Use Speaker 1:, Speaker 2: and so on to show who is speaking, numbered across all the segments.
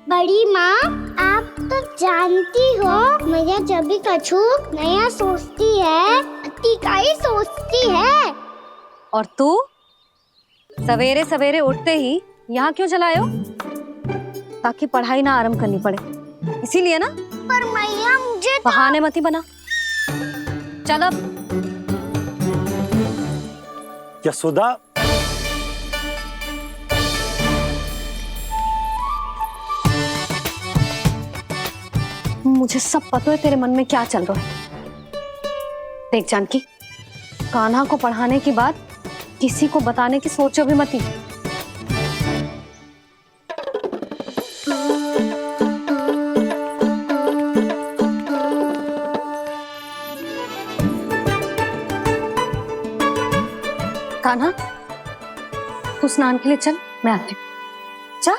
Speaker 1: बड़ी माँ, आप तो जानती हो मैया जब भी कछु नया सोचती है, अतिका ही सोचती है।
Speaker 2: और तू सवेरे सवेरे उठते ही यहाँ क्यों चलाए हो? ताकि पढ़ाई ना आरंभ करनी पड़े, इसीलिए ना?
Speaker 1: पर मैया मुझे तो...
Speaker 2: बहाने मती बना। चल अब।
Speaker 3: यशोदा,
Speaker 2: मुझे सब पता है तेरे मन में क्या चल रहा है। देख जानकी, कान्हा को पढ़ाने की बात किसी को बताने की सोचो भी मती। कान्हा, तू स्नान के लिए चल, मैं आती हूँ। जा।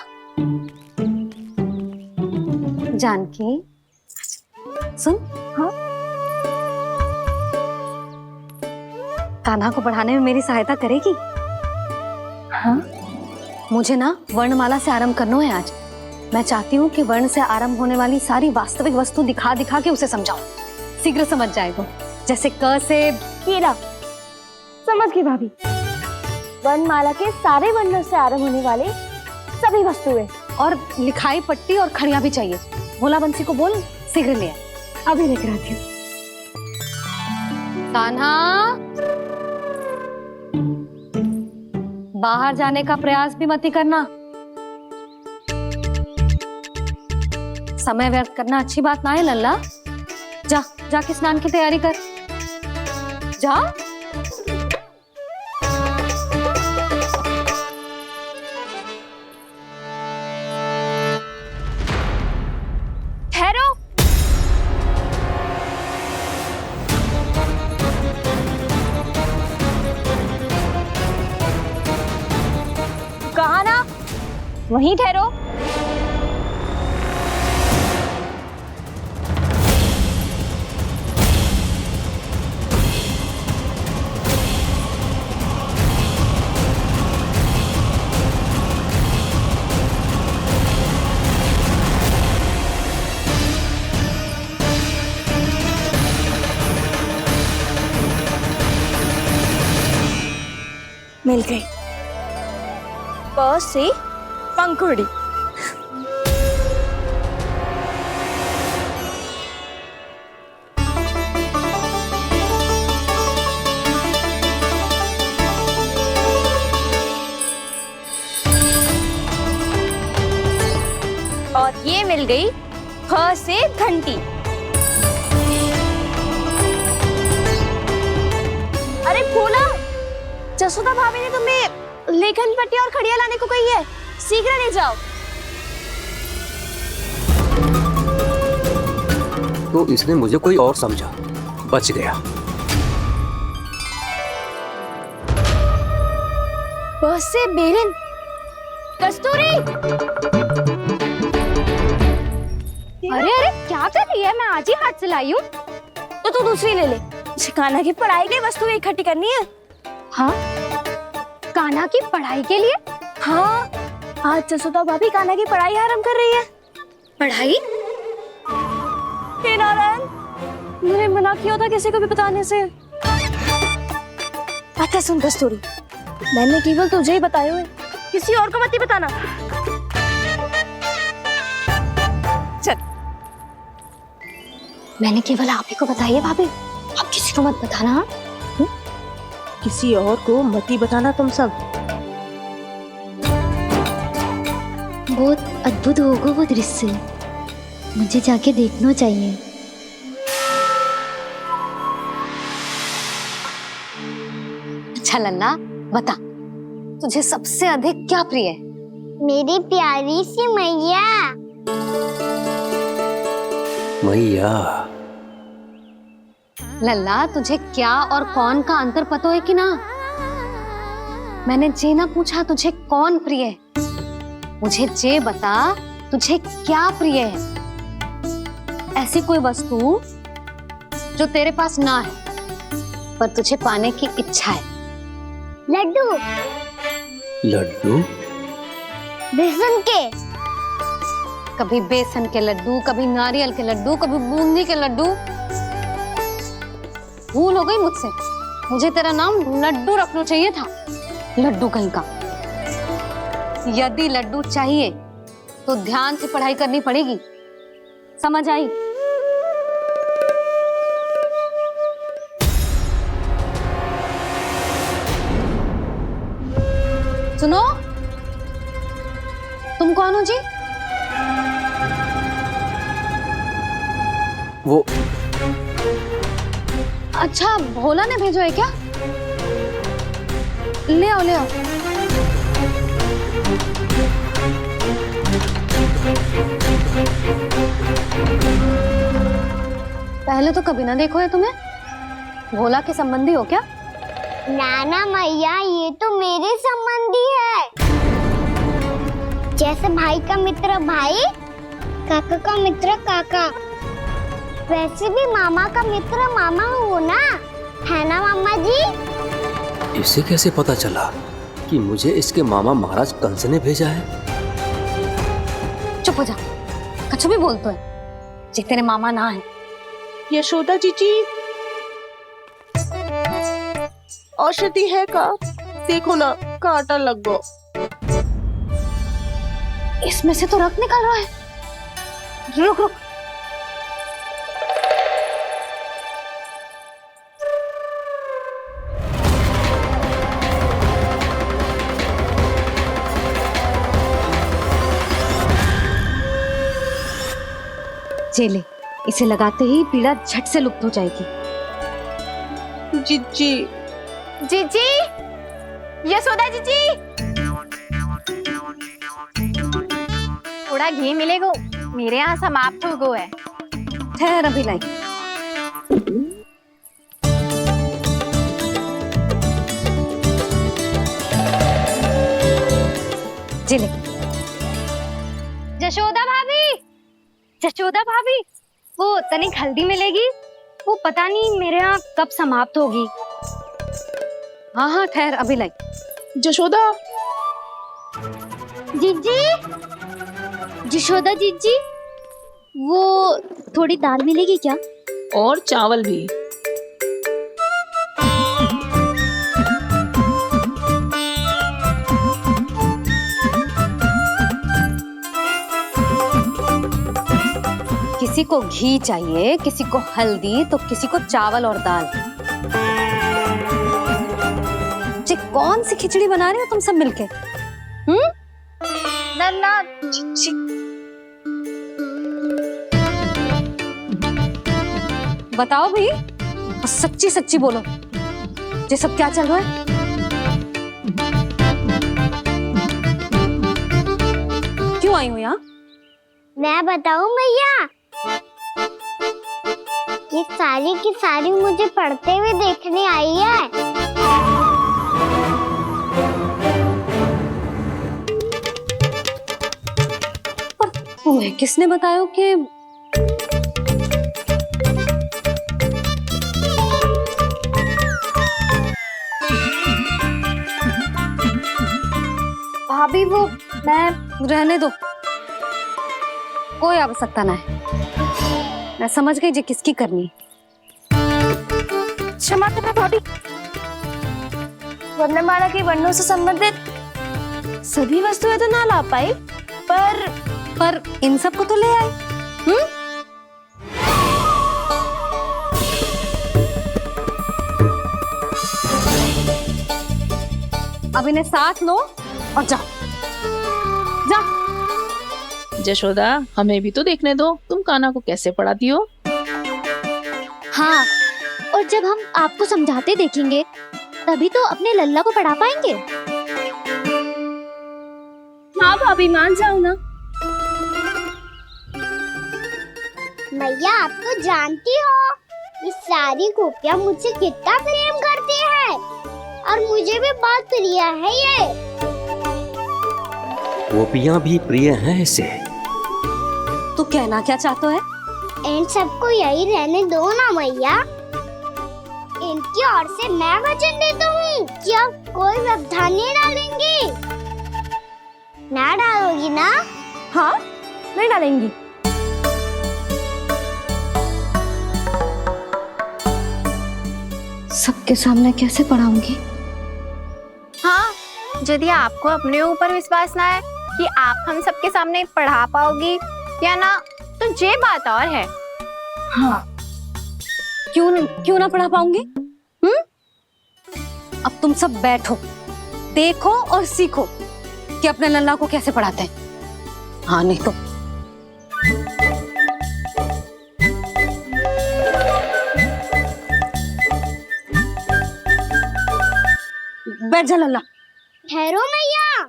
Speaker 2: जानकी सुन। हाँ? कान्हा को पढ़ाने में मेरी सहायता करेगी? हाँ? मुझे ना वर्णमाला से आरंभ करना है आज। मैं चाहती हूँ कि वर्ण से आरंभ होने वाली सारी वास्तविक वस्तु दिखा दिखा के उसे समझाऊं। शीघ्र समझ जाएगा। जैसे क से
Speaker 4: कीड़ा। समझ गई भाभी। वर्णमाला के सारे वर्णों से आरंभ होने वाले सभी वस्तुएं
Speaker 2: और लिखाई पट्टी और खड़िया भी चाहिए। भोला बंसी को बोल शीघ्र ले आए।
Speaker 4: अभी लेकर आती हूँ।
Speaker 2: कान्हा, बाहर जाने का प्रयास भी मत करना। समय व्यर्थ करना अच्छी बात ना है लल्ला। जा, जाके स्नान की तैयारी कर। जा।
Speaker 4: ठहरो। कहा ना, वहीं ठहरो। मिल गई। प से पंखुड़ी। और ये मिल गई फ से घंटी। अरे भोला, जसोदा भाभी ने तुम्हें लेखन पट्टी और खड़िया लाने को कही है, शीघ्र ले जाओ।
Speaker 5: तो इसने मुझे कोई और समझा, बच गया।
Speaker 4: बस से बेलन। कस्तूरी।
Speaker 1: अरे अरे क्या कर रही है? मैं आज ही हाथ से लाई हूँ।
Speaker 4: तो तू दूसरी ले ले। कान्हा की पढ़ाई की वस्तुएं इकट्ठी करनी है।
Speaker 1: हाँ? कान्हा की पढ़ाई के लिए?
Speaker 4: हाँ, आज जसोदा भाभी कान्हा की पढ़ाई आरंभ कर रही है।
Speaker 1: पढ़ाई?
Speaker 4: हे नारायण, मैंने मना किया था किसी को भी बताने से। अच्छा सुन कस्तूरी, मैंने केवल तुझे ही बताया है, किसी और को मत ही बताना। चल।
Speaker 1: मैंने केवल आप ही को बताई है भाभी, आप किसी को मत बताना।
Speaker 6: किसी और को मत ही बताना तुम सब।
Speaker 1: बहुत अद्भुत होगा वो दृश्य, मुझे जाके देखना चाहिए।
Speaker 2: अच्छा लल्ला, बता तुझे सबसे अधिक क्या प्रिय है?
Speaker 1: मेरी प्यारी सी मैया।
Speaker 5: मैया।
Speaker 2: लल्ला, तुझे क्या और कौन का अंतर पता है कि ना? मैंने जे ना पूछा तुझे कौन प्रिय है, मुझे जे बता तुझे क्या प्रिय है। ऐसी कोई वस्तु जो तेरे पास ना है पर तुझे पाने की इच्छा है।
Speaker 1: लड्डू।
Speaker 5: लड्डू?
Speaker 1: बेसन के।
Speaker 2: कभी बेसन के लड्डू, कभी नारियल के लड्डू, कभी बूंदी के लड्डू। भूल हो गई मुझसे। मुझे तेरा नाम लड्डू रखना चाहिए था। लड्डू कहीं का। यदि लड्डू चाहिए तो ध्यान से पढ़ाई करनी पड़ेगी, समझ आई? सुनो, तुम कौन हो जी?
Speaker 5: वो
Speaker 2: अच्छा, भोला ने भेजो है क्या? ले आओ ले आओ। पहले तो कभी ना देखो है तुम्हें। भोला के संबंधी हो क्या?
Speaker 1: नाना मैया, ये तो मेरे संबंधी है। जैसे भाई का मित्र भाई, काका का मित्र काका, वैसे भी मामा का मित्र मामा हो ना, है ना मामा जी?
Speaker 5: इसे कैसे पता चला कि मुझे इसके मामा महाराज कंस ने भेजा है?
Speaker 2: चुप हो जा, कछु भी बोलते है जे तेरे मामा ना है।
Speaker 6: यशोदा जीजी, औषधि है का? देखो ना, कांटा लग गो।
Speaker 2: इसमें से तो रक्त निकल रहा है। रुक रुक। चले, इसे लगाते ही पीड़ा झट से लुप्त हो जाएगी।
Speaker 6: जीजी,
Speaker 4: जीजी, यशोदा जीजी, थोड़ा घी मिलेगा? मेरे यहाँ समाप्त हो गो है।
Speaker 2: ठहर अभी लाई। चले।
Speaker 4: यशोदा भाभी, यशोदा भाभी, वो तनिक हल्दी मिलेगी? वो पता नहीं मेरे यहाँ कब समाप्त होगी।
Speaker 2: हाँ हाँ ठहर अभी लाई।
Speaker 6: यशोदा,
Speaker 1: जीजी, यशोदा जीजी, वो थोड़ी दाल मिलेगी क्या?
Speaker 6: और चावल भी।
Speaker 2: किसी को घी चाहिए, किसी को हल्दी, तो किसी को चावल और दाल। ये कौन सी खिचड़ी बना रहे हो तुम सब मिलके?
Speaker 4: नन्ना,
Speaker 2: बताओ भाई, सच्ची सच्ची बोलो, ये सब क्या चल रहा है? क्यों आई हो यहाँ?
Speaker 1: मैं बताऊं भैया, ये सारी की सारी मुझे पढ़ते हुए देखने आई है।
Speaker 2: तुम्हें किसने बताया कि
Speaker 4: भाभी वो मैं
Speaker 2: रहने दो, कोई आवश्यकता ना है। मैं समझ गई जी किसकी करनी।
Speaker 4: क्षमा करना भाभी, वर्णमाला के वर्णों से संबंधित सभी वस्तुएं तो ना ला पाई,
Speaker 2: पर इन सब को तो ले आए। अब इन्हें साथ लो और जाओ। जा।
Speaker 6: यशोदा, हमें भी तो देखने दो, तुम कान्हा को कैसे पढ़ाती हो।
Speaker 1: हाँ, और जब हम आपको समझाते देखेंगे तभी तो अपने लल्ला को पढ़ा पाएंगे।
Speaker 4: हाँ भाभी, मान जाओ ना।
Speaker 1: मैया, आप तो जानती हो ये सारी गोपियां मुझसे कितना प्रेम करती है, और मुझे भी बहुत प्रिय है ये।
Speaker 5: गोपियां भी प्रिय हैं इसे।
Speaker 2: तू कहना क्या चाहते है?
Speaker 1: इन सबको यही रहने दो ना मैया। इनकी ओर से मैं वचन देता हूँ कि अब कोई व्यवधान नहीं डालेंगी। ना डालोगी ना?
Speaker 4: हाँ, थोड़ी डालेंगी।
Speaker 2: सबके सामने कैसे पढ़ाऊंगी?
Speaker 7: हाँ, यदि आपको अपने ऊपर विश्वास ना है कि आप हम सबके सामने पढ़ा पाओगी या ना, तो ये बात और है।
Speaker 2: हाँ, क्यों ना पढ़ा पाऊंगी? अब तुम सब बैठो, देखो और सीखो कि अपने लल्ला को कैसे पढ़ाते हैं। हाँ, नहीं तो बैठ जा लल्ला।
Speaker 1: ठहरो मैया,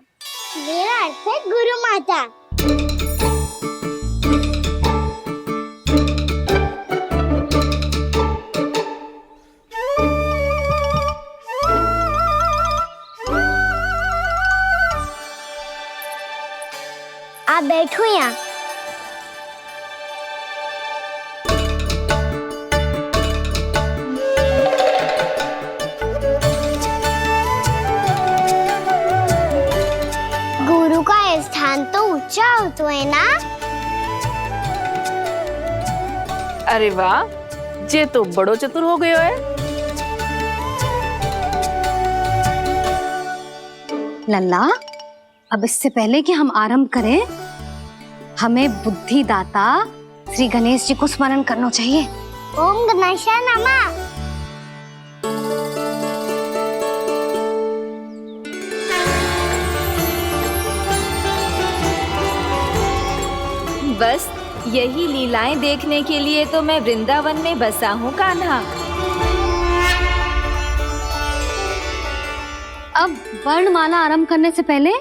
Speaker 1: मेरा अर्थ है गुरु माता। आप बैठो यहाँ। गुरु का स्थान तो ऊंचा होता है ना?
Speaker 6: अरे वाह, जे तो बड़ो चतुर हो गयो है।
Speaker 2: लल्ला, अब इससे पहले कि हम आरंभ करें, हमें बुद्धिदाता श्री गणेश जी को स्मरण करना चाहिए।
Speaker 1: ओम गणेशाय नमः।
Speaker 8: बस यही लीलाएं देखने के लिए तो मैं वृंदावन में बसा हूँ कान्हा।
Speaker 2: अब वर्णमाला आरंभ करने से पहले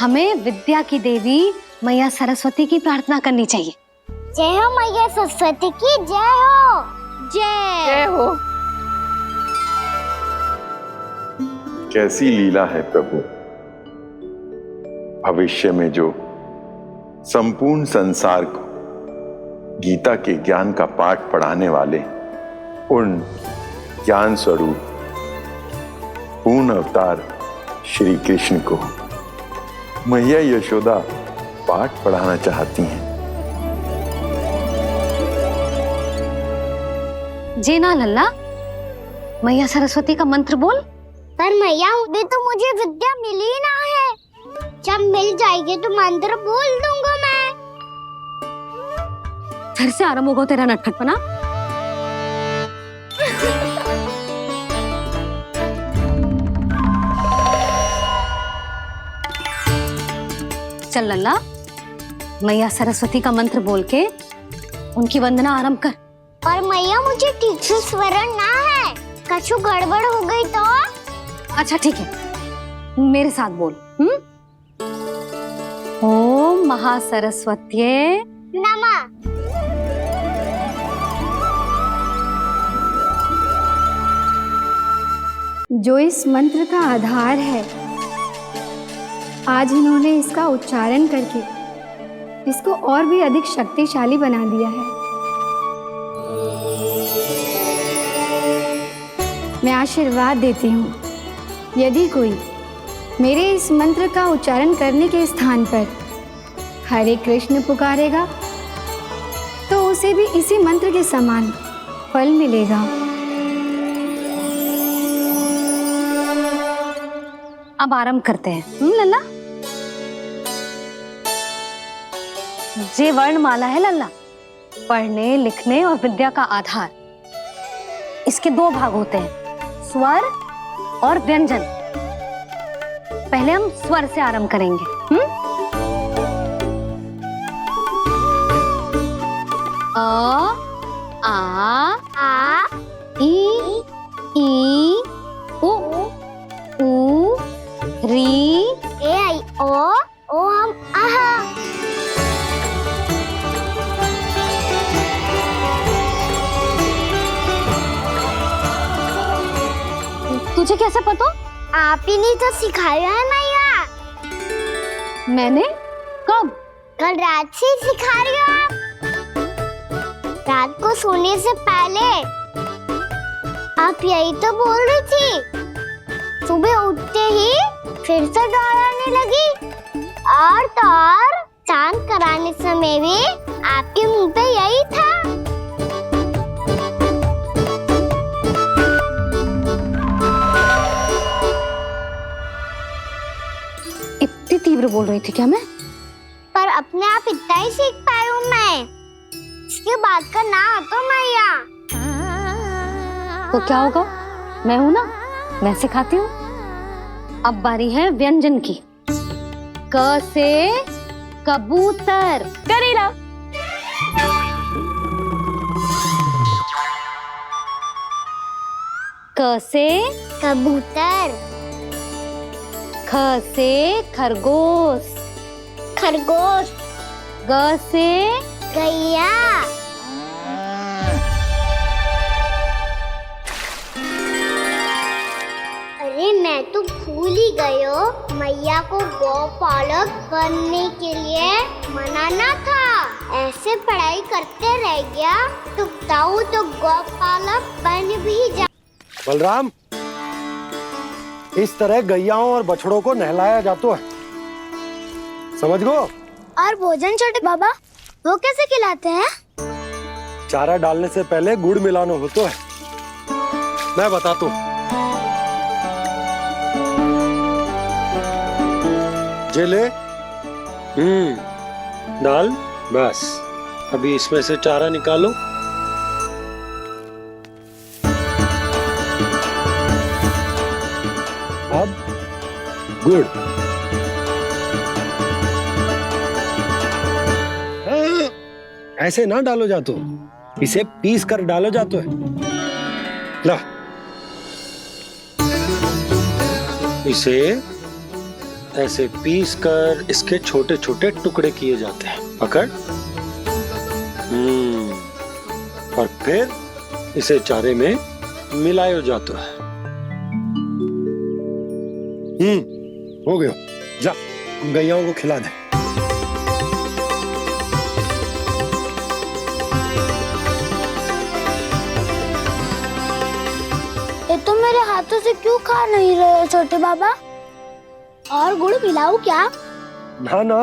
Speaker 2: हमें विद्या की देवी मैया सरस्वती की प्रार्थना करनी चाहिए।
Speaker 1: जय हो मैया सरस्वती की जय हो।
Speaker 6: जय हो।
Speaker 9: कैसी लीला है प्रभु। भविष्य में जो संपूर्ण संसार को गीता के ज्ञान का पाठ पढ़ाने वाले उन ज्ञान स्वरूप पूर्ण अवतार श्री कृष्ण को मैया यशोदा पाठ पढ़ाना चाहती हैं।
Speaker 2: जी ना लल्ला, मैया सरस्वती का मंत्र बोल।
Speaker 1: पर मैया अभी तो मुझे विद्या मिली ना है। जब मिल जाएगी तो मंत्र बोल दूंगा मैं।
Speaker 2: फिर से आरंभ होगा तेरा नटखटपना। चल लल्ला, मैया सरस्वती का मंत्र बोल के उनकी वंदना आरंभ कर।
Speaker 1: पर मैया मुझे ठीक से स्मरण ना है, कछु गड़बड़ हो गई तो?
Speaker 2: अच्छा ठीक है, मेरे साथ बोल। ओम महासरस्वत्ये
Speaker 1: नमः।
Speaker 10: जो इस मंत्र का आधार है, आज इन्होंने इसका उच्चारण करके इसको और भी अधिक शक्तिशाली बना दिया है। मैं आशीर्वाद देती हूँ, यदि कोई मेरे इस मंत्र का उच्चारण करने के स्थान पर हरे कृष्ण पुकारेगा तो उसे भी इसी मंत्र के समान फल मिलेगा।
Speaker 2: अब आरंभ करते हैं। लल्ला, जे वर्णमाला है लल्ला, पढ़ने लिखने और विद्या का आधार। इसके दो भाग होते हैं, स्वर और व्यंजन। पहले हम स्वर से आरंभ करेंगे। अ, आ, ई, उ, री,
Speaker 1: ए आई ओ हम आहा।
Speaker 2: तुझे कैसे पता?
Speaker 1: आप ही नहीं तो सिखाया है मैया।
Speaker 2: मैंने? कब?
Speaker 1: कल रात से सिखा रही हो आप। रात को सोने से पहले आप यही तो बोल रही थी। सुबह उठते ही फिर से डर आने लगी और तो और स्नान कराने समय भी आपके मुंह पे यही था।
Speaker 2: इतनी तीव्र बोल रही थी क्या मैं?
Speaker 1: पर अपने आप इतना ही सीख पाई हूँ मैं। इसके बाद का ना तो मैया।
Speaker 2: तो क्या होगा, मैं हूं ना, मैं सिखाती हूँ। अब बारी है व्यंजन की। क से कबूतर।
Speaker 4: करेला।
Speaker 2: क से
Speaker 1: कबूतर।
Speaker 2: ख से खरगोश।
Speaker 1: खरगोश।
Speaker 2: ग से
Speaker 1: गैया। अरे मैं तो भूल ही गई हूँ, मैया को गौपालक बनने के लिए मनाना था। ऐसे पढ़ाई करते रह गया तो ताऊ तो गौपालक बन भी जा।
Speaker 3: बलराम, इस तरह गैयाओं और बछड़ों को नहलाया जाता है, समझ गो।
Speaker 1: और भोजन छोटे बाबा, वो कैसे खिलाते हैं?
Speaker 3: चारा डालने से पहले गुड़ मिलाना होता है, मैं बताता हूँ। जे ले, डाल, बस। अभी इसमें से चारा निकालो। अब गुड़। ऐसे ना डालो जातो, इसे पीस कर डालो जातो है। ला, इसे ऐसे पीस कर इसके छोटे छोटे टुकड़े किए जाते हैं। पकड़। और फिर इसे चारे में मिलाया जाता है। हो गया, जा हम गैयाओं को खिला दे।
Speaker 1: ये तो मेरे हाथों से क्यों खा नहीं रहे हो छोटे बाबा? और गुड़ मिलाऊं क्या?
Speaker 3: ना ना,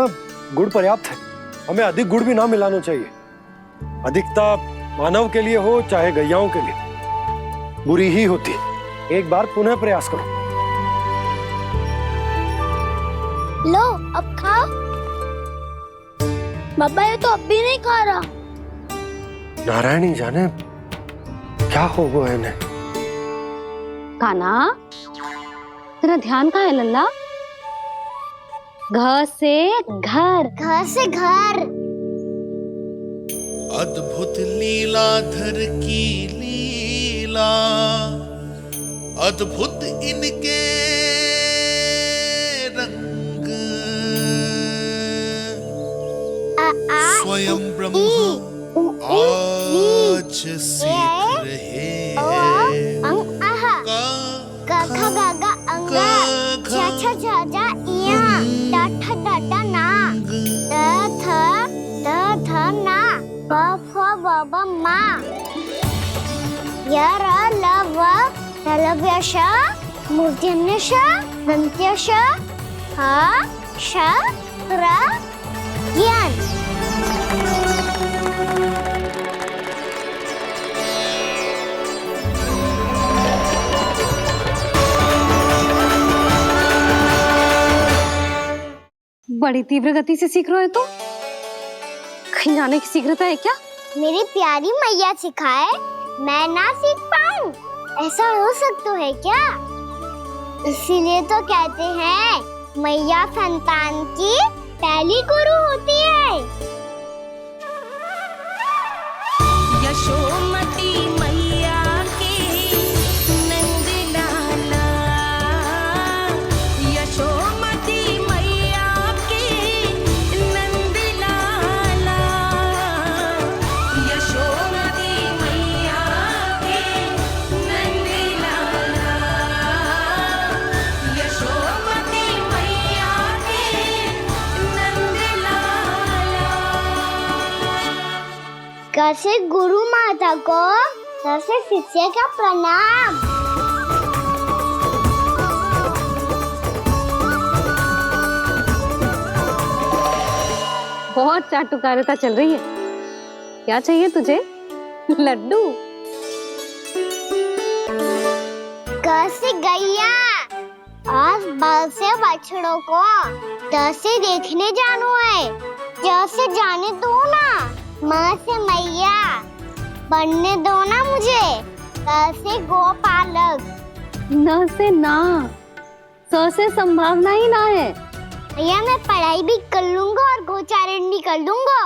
Speaker 3: गुड़ पर्याप्त है। हमें अधिक गुड़ भी ना मिलाना चाहिए। अधिकता मानव के लिए हो चाहे गैयाओं के लिए बुरी ही होती है। एक बार पुनः प्रयास करो।
Speaker 1: लो, अब खाओ। बाबा ये तो अब भी नहीं खा रहा।
Speaker 3: नारायणी जाने क्या हो गया इन्हें।
Speaker 2: काना, तेरा ध्यान कहाँ है लल्ला? घ से घर।
Speaker 1: घर से घर।
Speaker 11: अद्भुत लीलाधर की लीला, अद्भुत इनके रंग, स्वयं ब्रह्म आज सीख रहे हैं।
Speaker 1: क ख ग घ अंग, छ छ झ झ इया, ट ठ ड ड ना, द ध ना, प फ ब ब मा, य र ल व ललव्य श, मूर्धन्य श, दन्त्य श, ह श र ज्ञान।
Speaker 2: बड़ी तीव्र गति से सीख रहे हो तो कहीं जाने की शीघ्रता है क्या?
Speaker 1: मेरी प्यारी मैया सिखाए, मैं ना सीख पाऊं, ऐसा हो सकता है क्या? इसीलिए तो कहते हैं मैया संतान की पहली गुरु होती है।
Speaker 12: यशोमती मैया के नंद लाला, यशोमती मैया के नंद लाला, यशोमती मैया के नंद लाला, यशोमती मैया के नंद लाला।
Speaker 1: कैसे गुरु माता को, कैसे शिष्य का प्रणाम।
Speaker 2: बहुत चाटुकारिता चल रही है। क्या चाहिए तुझे? लड्डू?
Speaker 1: कैसे गैया आज बल से बछड़ों को जैसे देखने जानो है, जैसे जाने दो ना, माँ से मैया बनने दो ना मुझे, कैसे गोपालक।
Speaker 2: न से ना, स से संभावना ही ना है।
Speaker 1: भैया मैं पढ़ाई भी कर लूंगा और गोचारण भी कर दूंगा।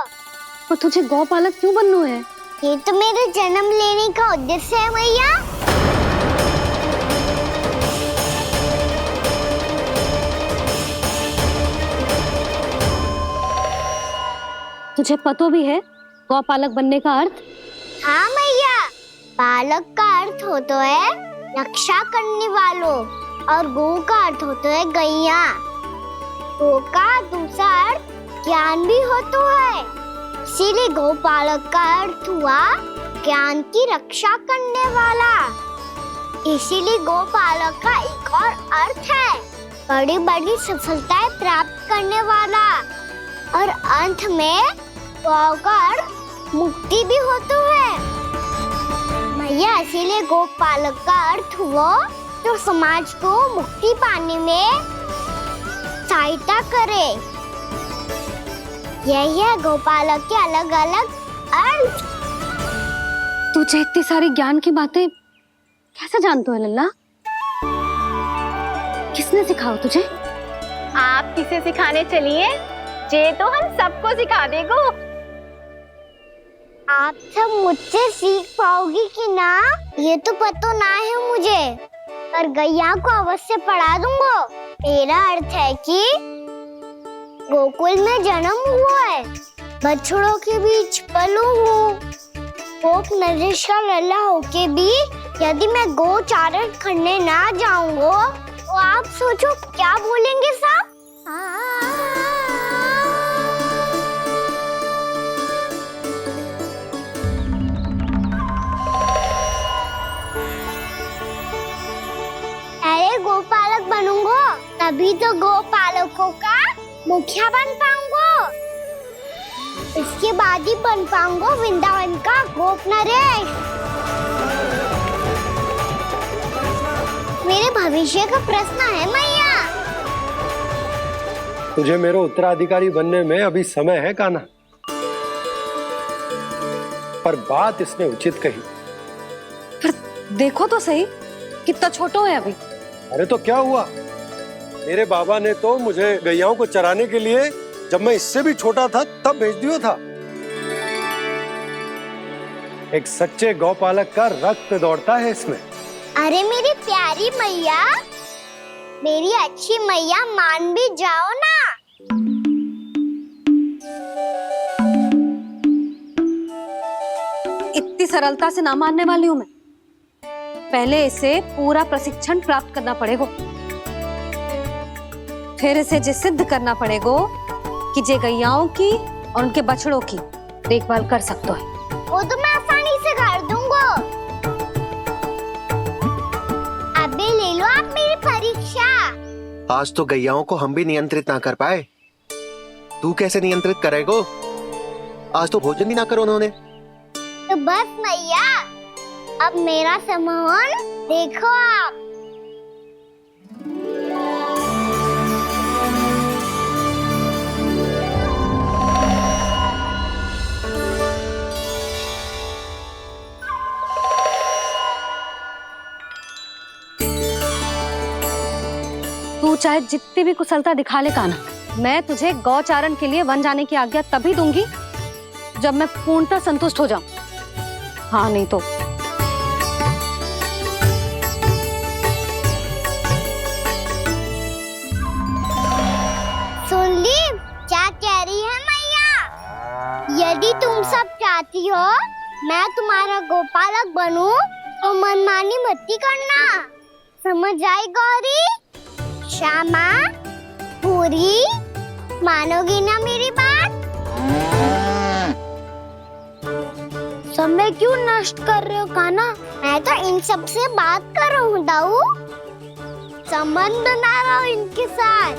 Speaker 2: और तुझे गौपालक क्यों बनना है?
Speaker 1: ये तो मेरे जन्म लेने का उद्देश्य है भैया।
Speaker 2: तुझे पता भी है गौपालक बनने का अर्थ?
Speaker 1: हाँ भैया, पालक का अर्थ होता है रक्षा करने वालों और गो का अर्थ होता है गैया। गो का दूसरा अर्थ ज्ञान भी होता है, इसीलिए गोपालक का अर्थ हुआ ज्ञान की रक्षा करने वाला। इसीलिए गोपालक का एक और अर्थ है बड़ी बड़ी सफलताएं प्राप्त करने वाला, और अंत में गौ का अर्थ मुक्ति भी होता है भैया। इसीलिए गोपालक का अर्थ हुआ जो समाज को मुक्ति पाने में सहायता करे। यही है गोपालक के अलग अलग अर्थ।
Speaker 2: तुझे इतनी सारी ज्ञान की बातें कैसे जानते हो लल्ला? किसने सिखाओ तुझे?
Speaker 7: आप किसे सिखाने चलिए, जे तो हम सबको सिखा देगो।
Speaker 1: आप सब मुझसे सीख पाओगी कि ना ये तो पता ना है मुझे, पर गैया को अवश्य पढ़ा दूंगा। मेरा अर्थ है कि गोकुल में जन्म हुआ है, बछड़ों के बीच पलू हूँ, गोप नरेश का लल्ला होके भी यदि मैं गोचारण करने ना जाऊंगा तो आप सोचो क्या बोलेंगे सब? अरे गोपालक बनूंगा तभी तो गोपालकों का मुखिया बन पाऊंगा, इसके बाद ही बन पाऊंगा वृंदावन का गोप नरेश। मेरे भविष्य का प्रश्न है मैया।
Speaker 3: तुझे मेरा उत्तराधिकारी बनने में अभी समय है कान्हा, पर बात इसने उचित कही।
Speaker 2: पर देखो तो सही कितना छोटो है अभी।
Speaker 3: अरे तो क्या हुआ, मेरे बाबा ने तो मुझे गैयाओं को चराने के लिए जब मैं इससे भी छोटा था तब भेज दिया था। एक सच्चे गौपालक का रक्त दौड़ता है इसमें।
Speaker 1: अरे मेरी प्यारी मैया, मेरी अच्छी मैया, मान भी जाओ ना।
Speaker 2: इतनी सरलता से ना मानने वाली हूं मैं। पहले इसे पूरा प्रशिक्षण प्राप्त करना पड़ेगा, फिर इसे जे सिद्ध करना पड़ेगा कि जे गैयाओं की और उनके बछड़ों की देखभाल कर सकता है।
Speaker 1: वो तो मैं आसानी से कर दूंगा। अबे ले लो आप मेरी परीक्षा।
Speaker 13: आज तो गैयाओं को हम भी नियंत्रित ना कर पाए, तू कैसे नियंत्रित करेगो? आज तो भोजन भी ना करो उन्होंने।
Speaker 1: तो बस मैया, अब मेरा सम्मान देखो आप।
Speaker 2: तू चाहे जितनी भी कुशलता दिखा ले कान्हा, मैं तुझे गौचारण के लिए वन जाने की आज्ञा तभी दूंगी जब मैं पूर्णतः संतुष्ट हो जाऊं। हाँ नहीं तो
Speaker 1: सुन ली क्या कह रही है मैया? यदि तुम सब चाहती हो मैं तुम्हारा गोपालक बनूं तो मनमानी मत करना, समझ आई गौरी? श्यामा, पूरी, मानोगी ना मेरी बात? समय क्यों नष्ट कर रहे हो कान्हा? मैं तो इन सब से बात कर रहा हूँ दाऊ, संबंध बना रहा हूँ इनके साथ।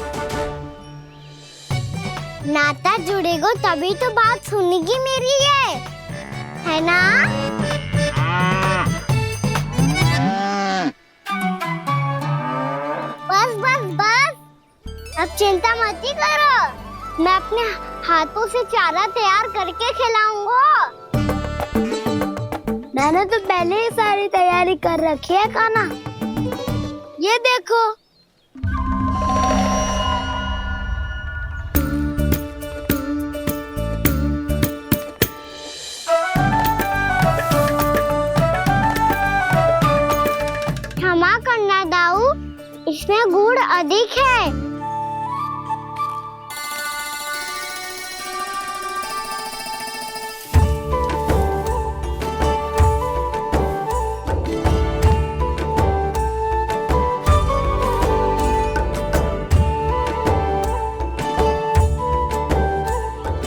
Speaker 1: नाता जुड़ेगा तभी तो बात सुनेगी मेरी है ना? बस बस बस, अब चिंता मत ही करो, मैं अपने हाथों से चारा तैयार करके खिलाऊंगा। मैंने तो पहले ही सारी तैयारी कर रखी है कान्हा, ये देखो। क्षमा करना दाऊ, इसमें गुड़ अधिक है।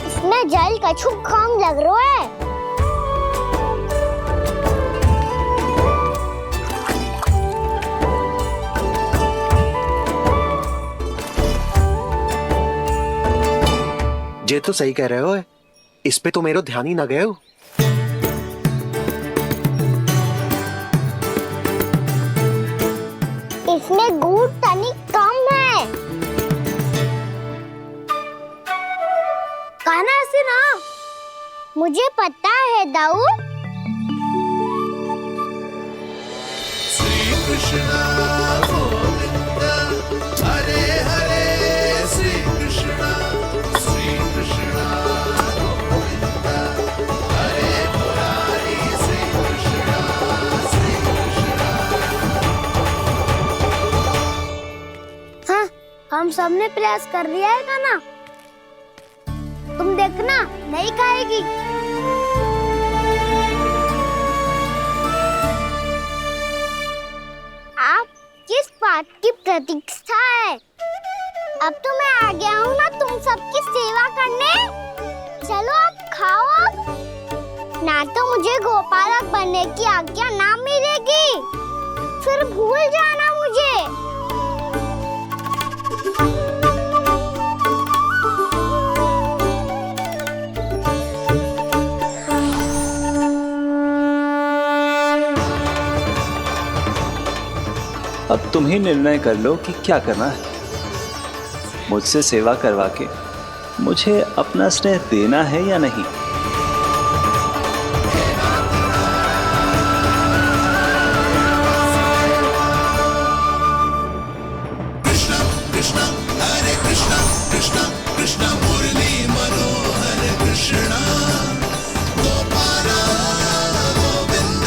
Speaker 1: इसमें जल कछु कम लग रहा है।
Speaker 13: ये तो सही कह रहे हो, इस पे तो मेरो ध्यान ही ना गए हो।
Speaker 1: इसमें गुड़ तनिक कम है। कान्हा ऐसे ना, मुझे पता है दाऊ।
Speaker 11: श्री कृष्ण गोविंद हरे हरे, श्री कृष्ण गोविंद हरे मुरारी, श्री कृष्ण
Speaker 1: हाँ, हम सबने प्रयास कर लिया है कान्हा, तुम देखना नहीं खाएगी। आप किस बात की प्रतीक्षा है? अब तो मैं आ गया हूँ ना तुम सबकी सेवा करने। चलो अब खाओ अब। ना तो मुझे गोपालक बनने की आज्ञा ना मिलेगी, फिर भूल जाना मुझे।
Speaker 14: अब तुम ही निर्णय कर लो कि क्या करना है। मुझसे सेवा करवा के मुझे अपना स्नेह देना है या नहीं।
Speaker 11: कृष्ण कृष्ण हरे कृष्ण कृष्ण कृष्ण मुरली मनोहर कृष्ण गोपाल गोविंद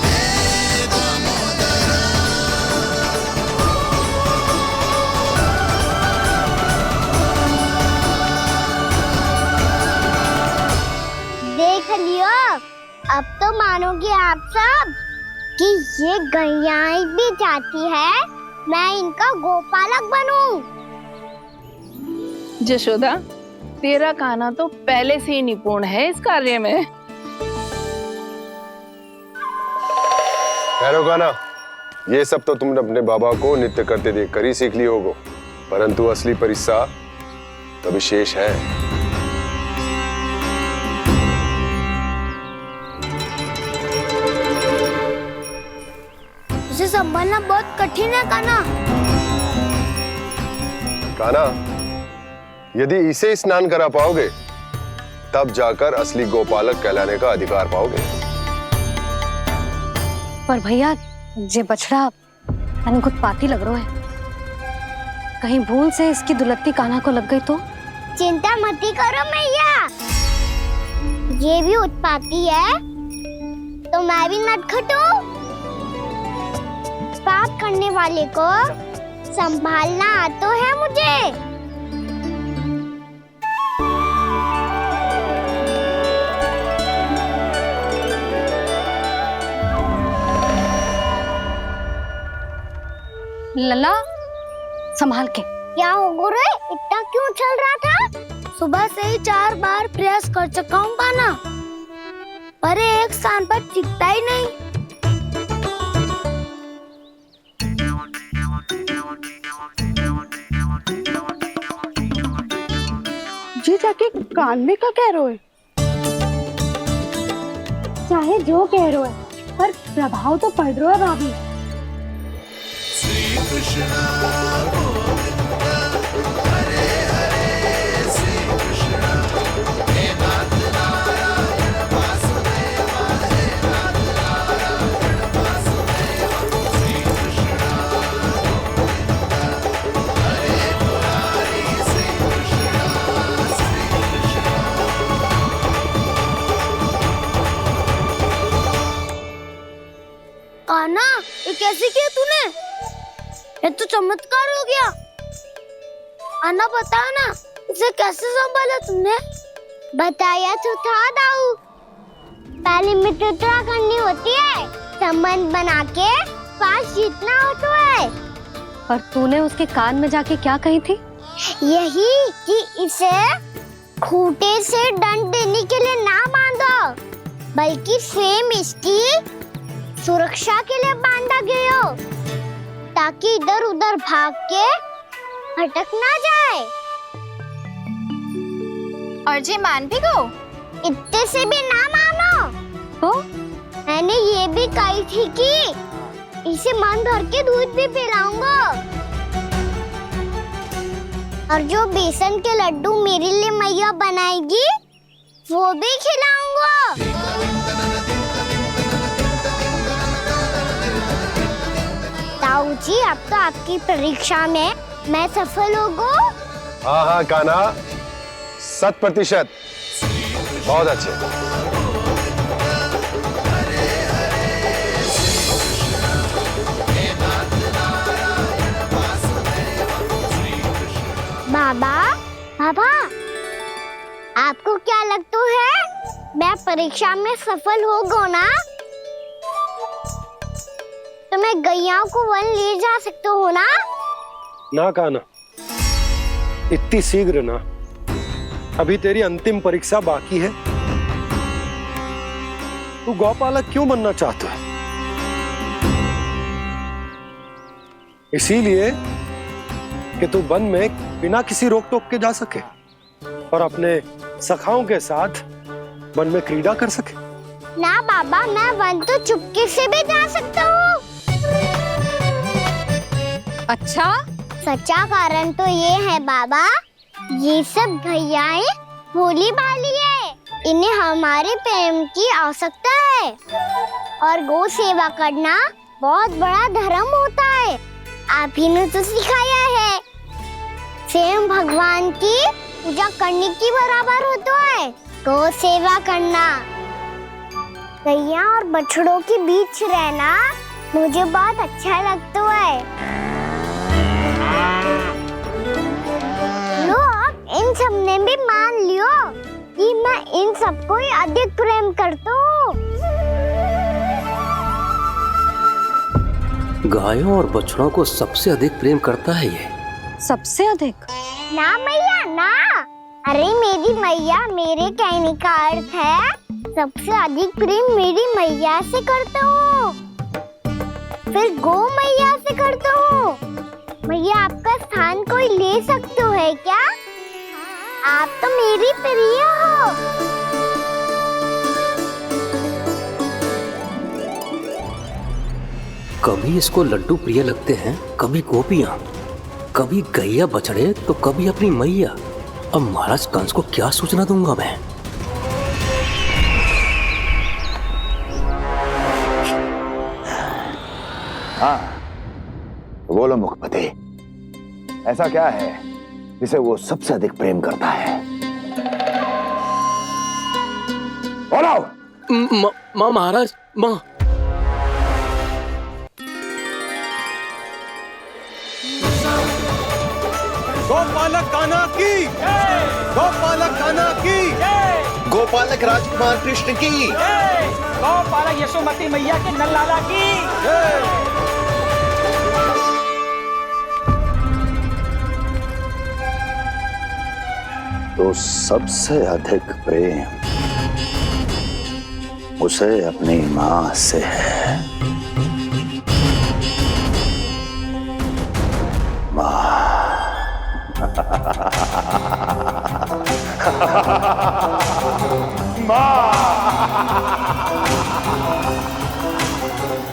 Speaker 11: हे दामोदर।
Speaker 1: देख लियो, अब तो मानोगे आप सब कि ये गैयाएं भी चाहती है मैं इनका गोपालक बनूं।
Speaker 6: जशोदा, तेरा कान्हा तो पहले से ही निपुण है इस कार्य में।
Speaker 15: खैर कान्हा, ये सब तो तुमने अपने बाबा को नृत्य करते देख कर ही सीख ली होगो, परंतु असली परिस्सा तो विशेष है।
Speaker 1: इसे संभालना बहुत कठिन है कान्हा।
Speaker 15: कान्हा, यदि इसे स्नान करा पाओगे तब जाकर असली गोपालक कहलाने का अधिकार पाओगे।
Speaker 2: पर भैया, ये बछड़ा उत्पाती लग रहा है, कहीं भूल से इसकी दुलत्ती कान्हा को लग गई तो?
Speaker 1: चिंता मत ही करो मैया, ये भी उत्पाती है तो मैं भी नटखट हूँ। बात करने वाले को संभालना आता है मुझे।
Speaker 2: लला, संभाल के।
Speaker 1: क्या हो गुरु, इतना क्यों चल रहा था? सुबह से ही 4 बार प्रयास कर चुका हूँ कान्हा, पर एक स्थान पर टिकता ही नहीं।
Speaker 4: जाके कान में का कह रहे है? चाहे जो कह रहे है, पर प्रभाव तो पड़ रहा है भाभी।
Speaker 11: श्री कृष्ण गोविंद हरे हरे श्री कृष्ण हे नाथ नारायण वासुदेव हे नाथ नारायण वासुदेव श्री कृष्ण गोविंद हरे मुरारी श्री कृष्ण
Speaker 1: कान्हा, ये कैसे किया तूने? ये तो चमत्कार हो गया। अन्ना बताओ ना, इसे कैसे संभाला तुमने? बताया तो था दाऊ। पहले मित्रता करनी होती है, संबंध बना के पास जीतना होता है।
Speaker 2: पर तूने उसके कान में जाके क्या कही थी?
Speaker 1: यही कि इसे खूंटे से दंड देने के लिए ना बांधो, बल्कि स्वयं इसकी सुरक्षा के लिए बांधा गया हो, ताकि इधर उधर भाग के भटक ना जाए।
Speaker 7: और जी मान भी गो?
Speaker 1: इतने से भी ना मानो।
Speaker 2: तो
Speaker 1: मैंने ये भी कही थी कि इसे मन भर के दूध भी पिलाऊंगा, और जो बेसन के लड्डू मेरे लिए मैया बनाएगी वो भी खिलाऊंगा। ताऊ जी, अब तो आपकी परीक्षा में मैं सफल होगा।
Speaker 15: हाँ हाँ कान्हा, 100%। बहुत अच्छे।
Speaker 1: बाबा, बाबा, आपको क्या लगता है? मैं परीक्षा में सफल होगा ना, तो मैं गैयाओं को वन ले जा सकता हूँ ना?
Speaker 3: ना कान्हा, इतनी शीघ्र ना। अभी तेरी अंतिम परीक्षा बाकी है। तू गौपालक क्यों बनना चाहता है? इसीलिए कि तू वन में बिना किसी रोक टोक के जा सके और अपने सखाओं के साथ वन में क्रीड़ा कर सके।
Speaker 1: ना बाबा, मैं वन तो चुपके से भी जा सकता हूँ।
Speaker 2: अच्छा?
Speaker 1: सच्चा कारण तो ये है बाबा, ये सब भैयाएं भोली भाली है, इन्हें हमारे प्रेम की आवश्यकता है, और गौ सेवा करना बहुत बड़ा धर्म होता है। आप ही ने तो सिखाया है, स्वयं भगवान की पूजा करने की बराबर होता है गौ सेवा करना। गैया और बछड़ों के बीच रहना मुझे बहुत अच्छा लगता है। लो, इन सब ने भी मान लियो कि मैं इन सबको ही अधिक प्रेम करता हूँ।
Speaker 5: गायों और बछड़ों को सबसे अधिक प्रेम करता है ये।
Speaker 2: सबसे अधिक?
Speaker 1: ना मैया ना, अरे मेरी मैया, मेरे कहने का अर्थ है सबसे अधिक प्रेम मेरी मैया से करता हूँ, फिर गौ मैया से करता हूँ। मैया, आपका स्थान कोई ले सकते है क्या? आप तो मेरी प्रिय हो।
Speaker 5: कभी इसको लड्डू प्रिय लगते हैं, कभी गोपियां, कभी गैया बछड़े, तो कभी अपनी मैया। अब महाराज कंस को क्या सूचना दूंगा मैं?
Speaker 16: हाँ, बोलो मुखपति, ऐसा क्या है जिसे वो सबसे अधिक प्रेम करता है? बोलो।
Speaker 5: माँ महाराज, माँ।
Speaker 3: गोपालक कान्हा की, गोपालक कान्हा की,
Speaker 13: गोपालक राजकुमार कृष्ण की,
Speaker 17: गोपालक यशोमती मैया के नललाला की।
Speaker 16: तो सबसे अधिक प्रेम उसे अपनी माँ से है। माँ।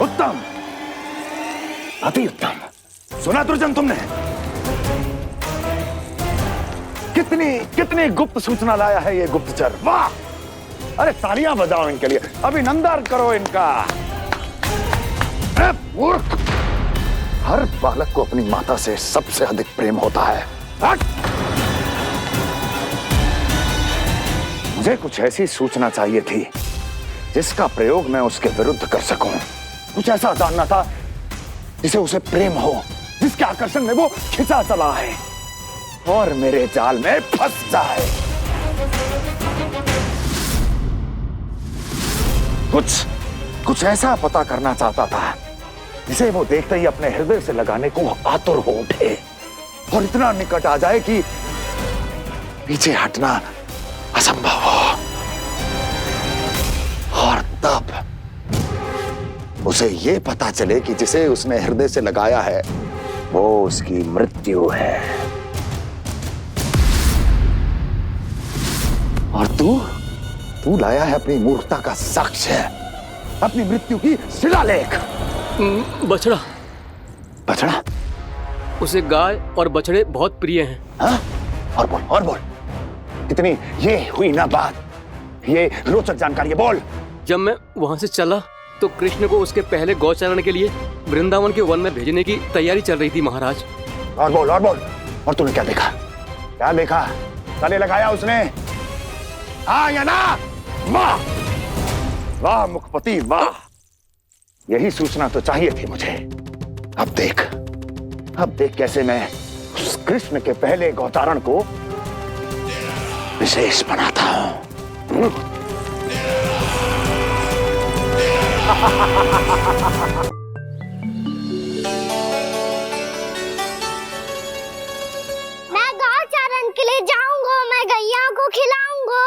Speaker 16: उत्तम, अति उत्तम। सुना दुर्जन तुमने? कितनी कितनी गुप्त सूचना लाया है ये गुप्तचर। वाह! अरे तालियां बजाओ इनके लिए, अभिनंदन करो इनका। अरे मूर्ख! हर बालक को अपनी माता से सबसे अधिक प्रेम होता है। हट! मुझे कुछ ऐसी सूचना चाहिए थी जिसका प्रयोग मैं उसके विरुद्ध कर सकूं। कुछ ऐसा जानना था जिसे उसे प्रेम हो, जिसके आकर्षण में वो खिंचा चला है और मेरे जाल में फंस जाए। कुछ ऐसा पता करना चाहता था जिसे वो देखते ही अपने हृदय से लगाने को आतुर हो उठे और इतना निकट आ जाए कि पीछे हटना असंभव हो। और तब उसे ये पता चले कि जिसे उसने हृदय से लगाया है वो उसकी मृत्यु है। और तू लाया है अपनी मूर्खता का साक्ष्य, अपनी मृत्यु की शिलालेख।
Speaker 5: बछड़ा।
Speaker 16: बछड़ा?
Speaker 5: उसे गाय और बछड़े बहुत प्रिय हैं।
Speaker 16: हाँ? और बोल। कितनी ये हुई ना बात, ये रोचक जानकारी है, बोल।
Speaker 5: जब मैं वहां से चला तो कृष्ण को उसके पहले गौचारण के लिए वृंदावन के वन में भेजने की तैयारी चल रही थी महाराज।
Speaker 16: और बोल। और तूने क्या देखा? गले लगाया उसने? हाँ या ना? वाह मुखपति वाह! यही सूचना तो चाहिए थी मुझे। अब देख कैसे मैं उस कृष्ण के पहले गौचारण को विशेष बनाता हूं।
Speaker 1: मैं गौचारण के लिए जाऊंगा, मैं गैया को खिलाऊंगा,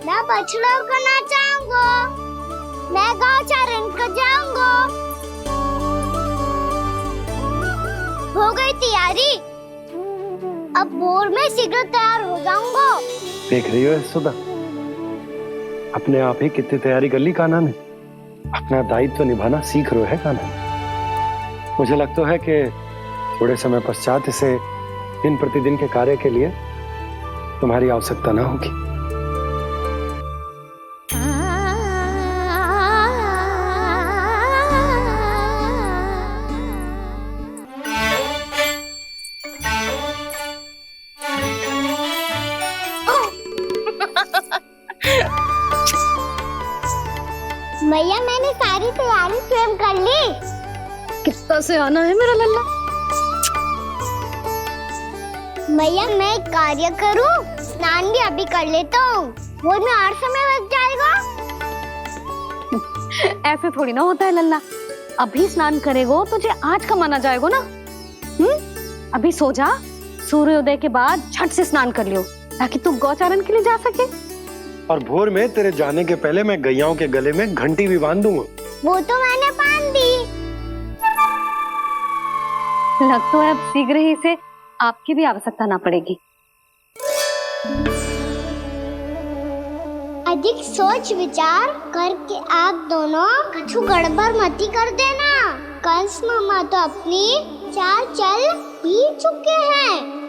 Speaker 1: मैं बछड़ों को नचाऊंगा, मैं गौचारण को जाऊंगा। हो गई तैयारी, अब भोर में शीघ्र तैयार हो जाऊंगा।
Speaker 3: देख रही हो सुधा, अपने आप ही कितनी तैयारी कर ली कान्हा ने। अपना दायित्व निभाना सीख रहे है कान्हा। मुझे लगता है कि थोड़े समय पश्चात इसे दिन प्रतिदिन के कार्य के लिए तुम्हारी आवश्यकता ना होगी।
Speaker 1: मैया मैंने सारी तैयारी स्वयं कर ली।
Speaker 2: कितना से आना है मेरा लल्ला।
Speaker 1: मैया मैं एक कार्य करूं, स्नान भी अभी कर लेता हूँ, वो में और समय लग जाएगा।
Speaker 2: ऐसे थोड़ी ना होता है लल्ला, अभी स्नान करेगो तुझे आज का माना जाएगा ना। अभी सो जा, सूर्योदय के बाद झट से स्नान कर लियो ताकि तू गौचारण के लिए जा सके।
Speaker 3: और भोर में तेरे जाने के पहले मैं गैयाओं के गले में घंटी भी बांध दूंगा।
Speaker 1: वो तो मैंने बांध दी।
Speaker 2: लग तो है अब शीघ्र ही से आपकी भी आवश्यकता ना पड़ेगी।
Speaker 1: अधिक सोच विचार करके आप दोनों कछु गड़बड़ मती कर देना। कंस मामा तो अपनी चाल चल ही चुके हैं।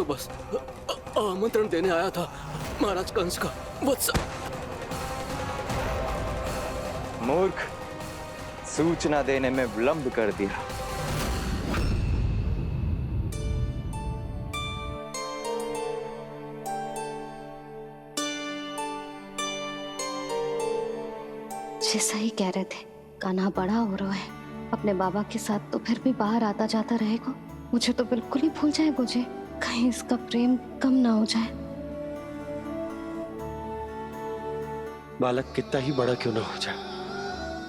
Speaker 5: बस आमंत्रण देने आया था महाराज कंस का वत्स।
Speaker 18: मूर्ख, सूचना देने में विलंब कर दिया।
Speaker 2: जैसा ही कह रहे थे, कान्हा बड़ा हो रहा है अपने बाबा के साथ, तो फिर भी बाहर आता जाता रहेगा। मुझे तो बिल्कुल ही भूल जाए मुझे, कहीं इसका प्रेम कम ना हो जाए।
Speaker 3: बालक कितना ही बड़ा क्यों ना हो जाए,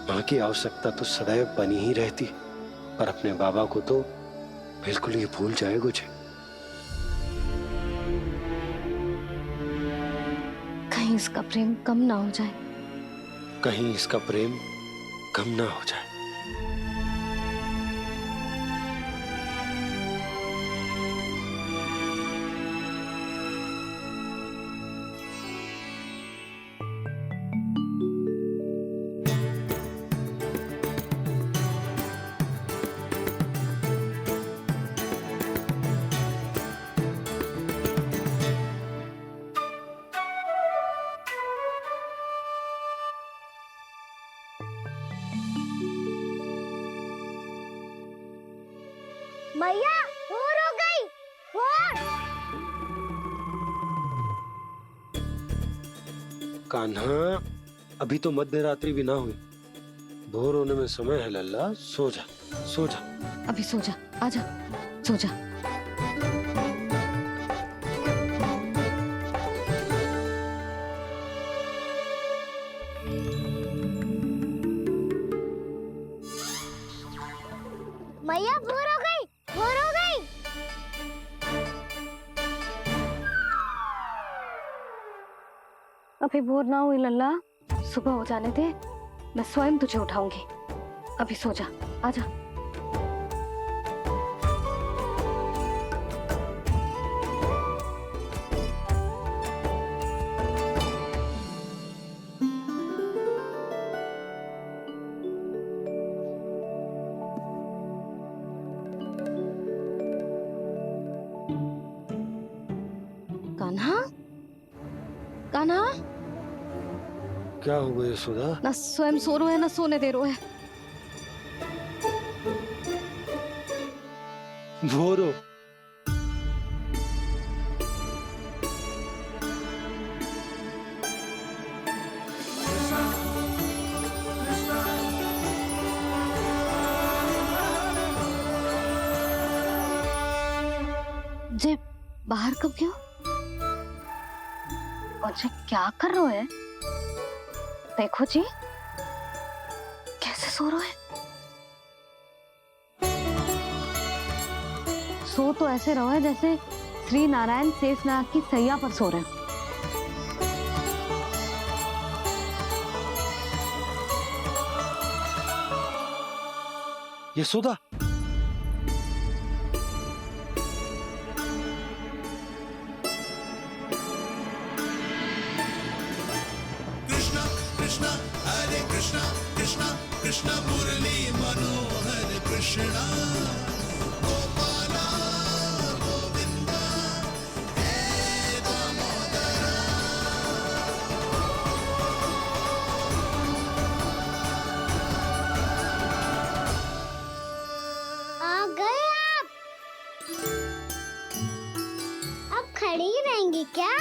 Speaker 3: माँ की आवश्यकता तो सदैव बनी ही रहती, पर अपने बाबा को तो बिल्कुल ही भूल जाए मुझे।
Speaker 2: कहीं इसका प्रेम कम ना हो जाए,
Speaker 3: कहीं इसका प्रेम कम ना हो जाए।
Speaker 1: मैया भोर हो गई, भोर।
Speaker 3: कान्हा, अभी तो मध्य रात्रि भी ना हुई, भोर होने में समय है लल्ला। सो जा, सो जा।
Speaker 2: अभी सो जा, आजा, सो जा।
Speaker 1: मैया भोर हो गई, भोर हो गई।
Speaker 2: अभी भोर ना हुई लल्ला, सुबह हो जाने दे, मैं स्वयं तुझे उठाऊंगी। अभी सो जा, आजा। कान्हा, कान्हा,
Speaker 3: क्या हो गया सुधा?
Speaker 2: ना स्वयं सो रो है ना सोने दे रो है।
Speaker 3: भोरो,
Speaker 2: जे बाहर कब गयो? और जे क्या कर रहे है? देखो जी, कैसे सो रहे है। सो तो ऐसे रहो है जैसे श्री नारायण शेषनाग की सैया पर सो रहे हैं।
Speaker 3: यशोदा,
Speaker 11: कृष्णा कृष्णा हरे कृष्णा कृष्णा कृष्णा मुरली मनोहर कृष्णा गोपाला गोविंदा हे दामोदरा।
Speaker 1: आ गए आप। अब खड़ी रहेंगी क्या?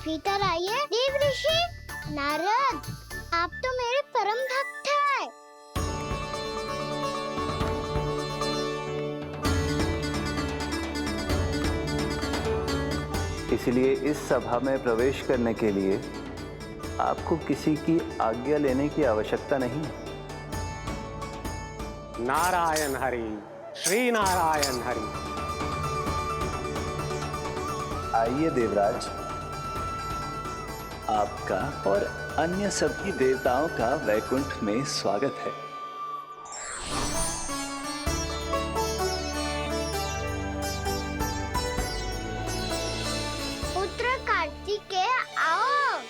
Speaker 1: भीतर आइए। देव ऋषि नारद, आप तो मेरे परम भक्त हैं।
Speaker 14: इसलिए इस सभा में प्रवेश करने के लिए आपको किसी की आज्ञा लेने की आवश्यकता नहीं।
Speaker 17: नारायण हरि, श्री नारायण हरि।
Speaker 14: आइए देवराज, आपका और अन्य सभी देवताओं का वैकुंठ में स्वागत है।
Speaker 1: पुत्र कार्तिकेय आओ।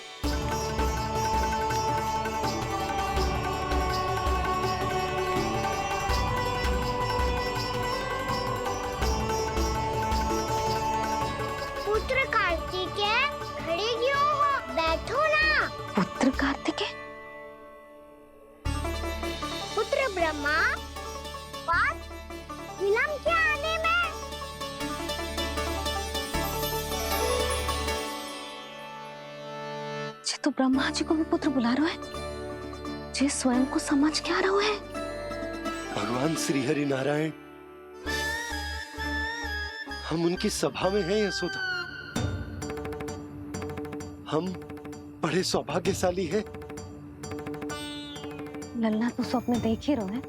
Speaker 1: बैठो ना।
Speaker 2: पुत्र कार्तिकेय?
Speaker 1: पुत्र ब्रह्मा, बात विलंब क्या आने में?
Speaker 2: जे तो ब्रह्मा जी को भी पुत्र बुला रहा है, जे स्वयं को समझ क्या रहा है?
Speaker 3: भगवान श्री हरि नारायण, हम उनकी सभा में हैं यशोदा। हम बड़े सौभाग्यशाली हैं।
Speaker 2: लल्ला तो स्वप्न देख ही रहे हैं,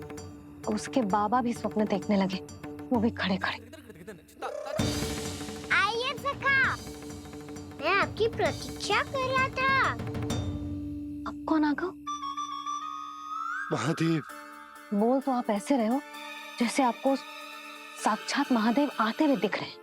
Speaker 2: और उसके बाबा भी स्वप्न देखने लगे, वो भी खड़े खड़े।
Speaker 1: आइए सखा, मैं आपकी प्रतीक्षा कर रहा था।
Speaker 2: अब कौन आ गया?
Speaker 3: महादेव।
Speaker 2: बोल तो आप ऐसे रहे हो जैसे आपको साक्षात महादेव आते हुए दिख रहे हैं।